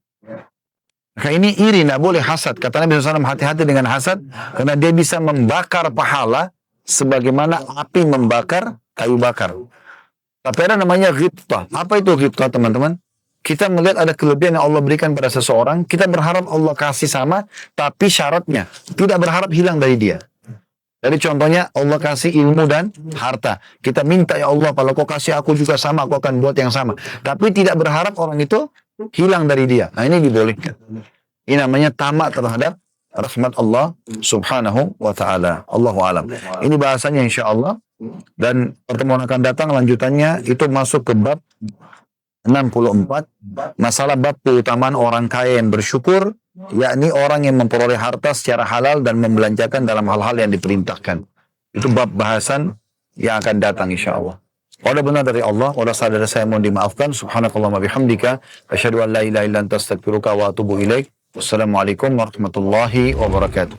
Nah, ini iri, tidak boleh hasad. Kata Nabi SAW, hati-hati dengan hasad, karena dia bisa membakar pahala, sebagaimana api membakar kayu bakar. Tapi ada namanya ghibtah. Apa itu ghibtah, teman-teman? Kita melihat ada kelebihan yang Allah berikan pada seseorang, kita berharap Allah kasih sama, tapi syaratnya tidak berharap hilang dari dia. Jadi contohnya Allah kasih ilmu dan harta. Kita minta, ya Allah, kalau kau kasih aku juga sama, aku akan buat yang sama. Tapi tidak berharap orang itu hilang dari dia. Nah ini dibolehkan. Ini namanya tamak terhadap rahmat Allah subhanahu wa ta'ala. Allahu alam. Ini bahasanya insya Allah. Dan pertemuan akan datang lanjutannya itu masuk ke bab 64, masalah bab keutamaan orang kaya yang bersyukur, yakni orang yang memperoleh harta secara halal dan membelanjakan dalam hal-hal yang diperintahkan. Itu bab bahasan yang akan datang insya Allah. Kalau benar dari Allah, kalau salah dari saya mohon dimaafkan. Subhanakallahumma bihamdika, asyhadu an la ilaha illa anta astaghfiruka wa atubu ilaik. Wassalamualaikum warahmatullahi wabarakatuh.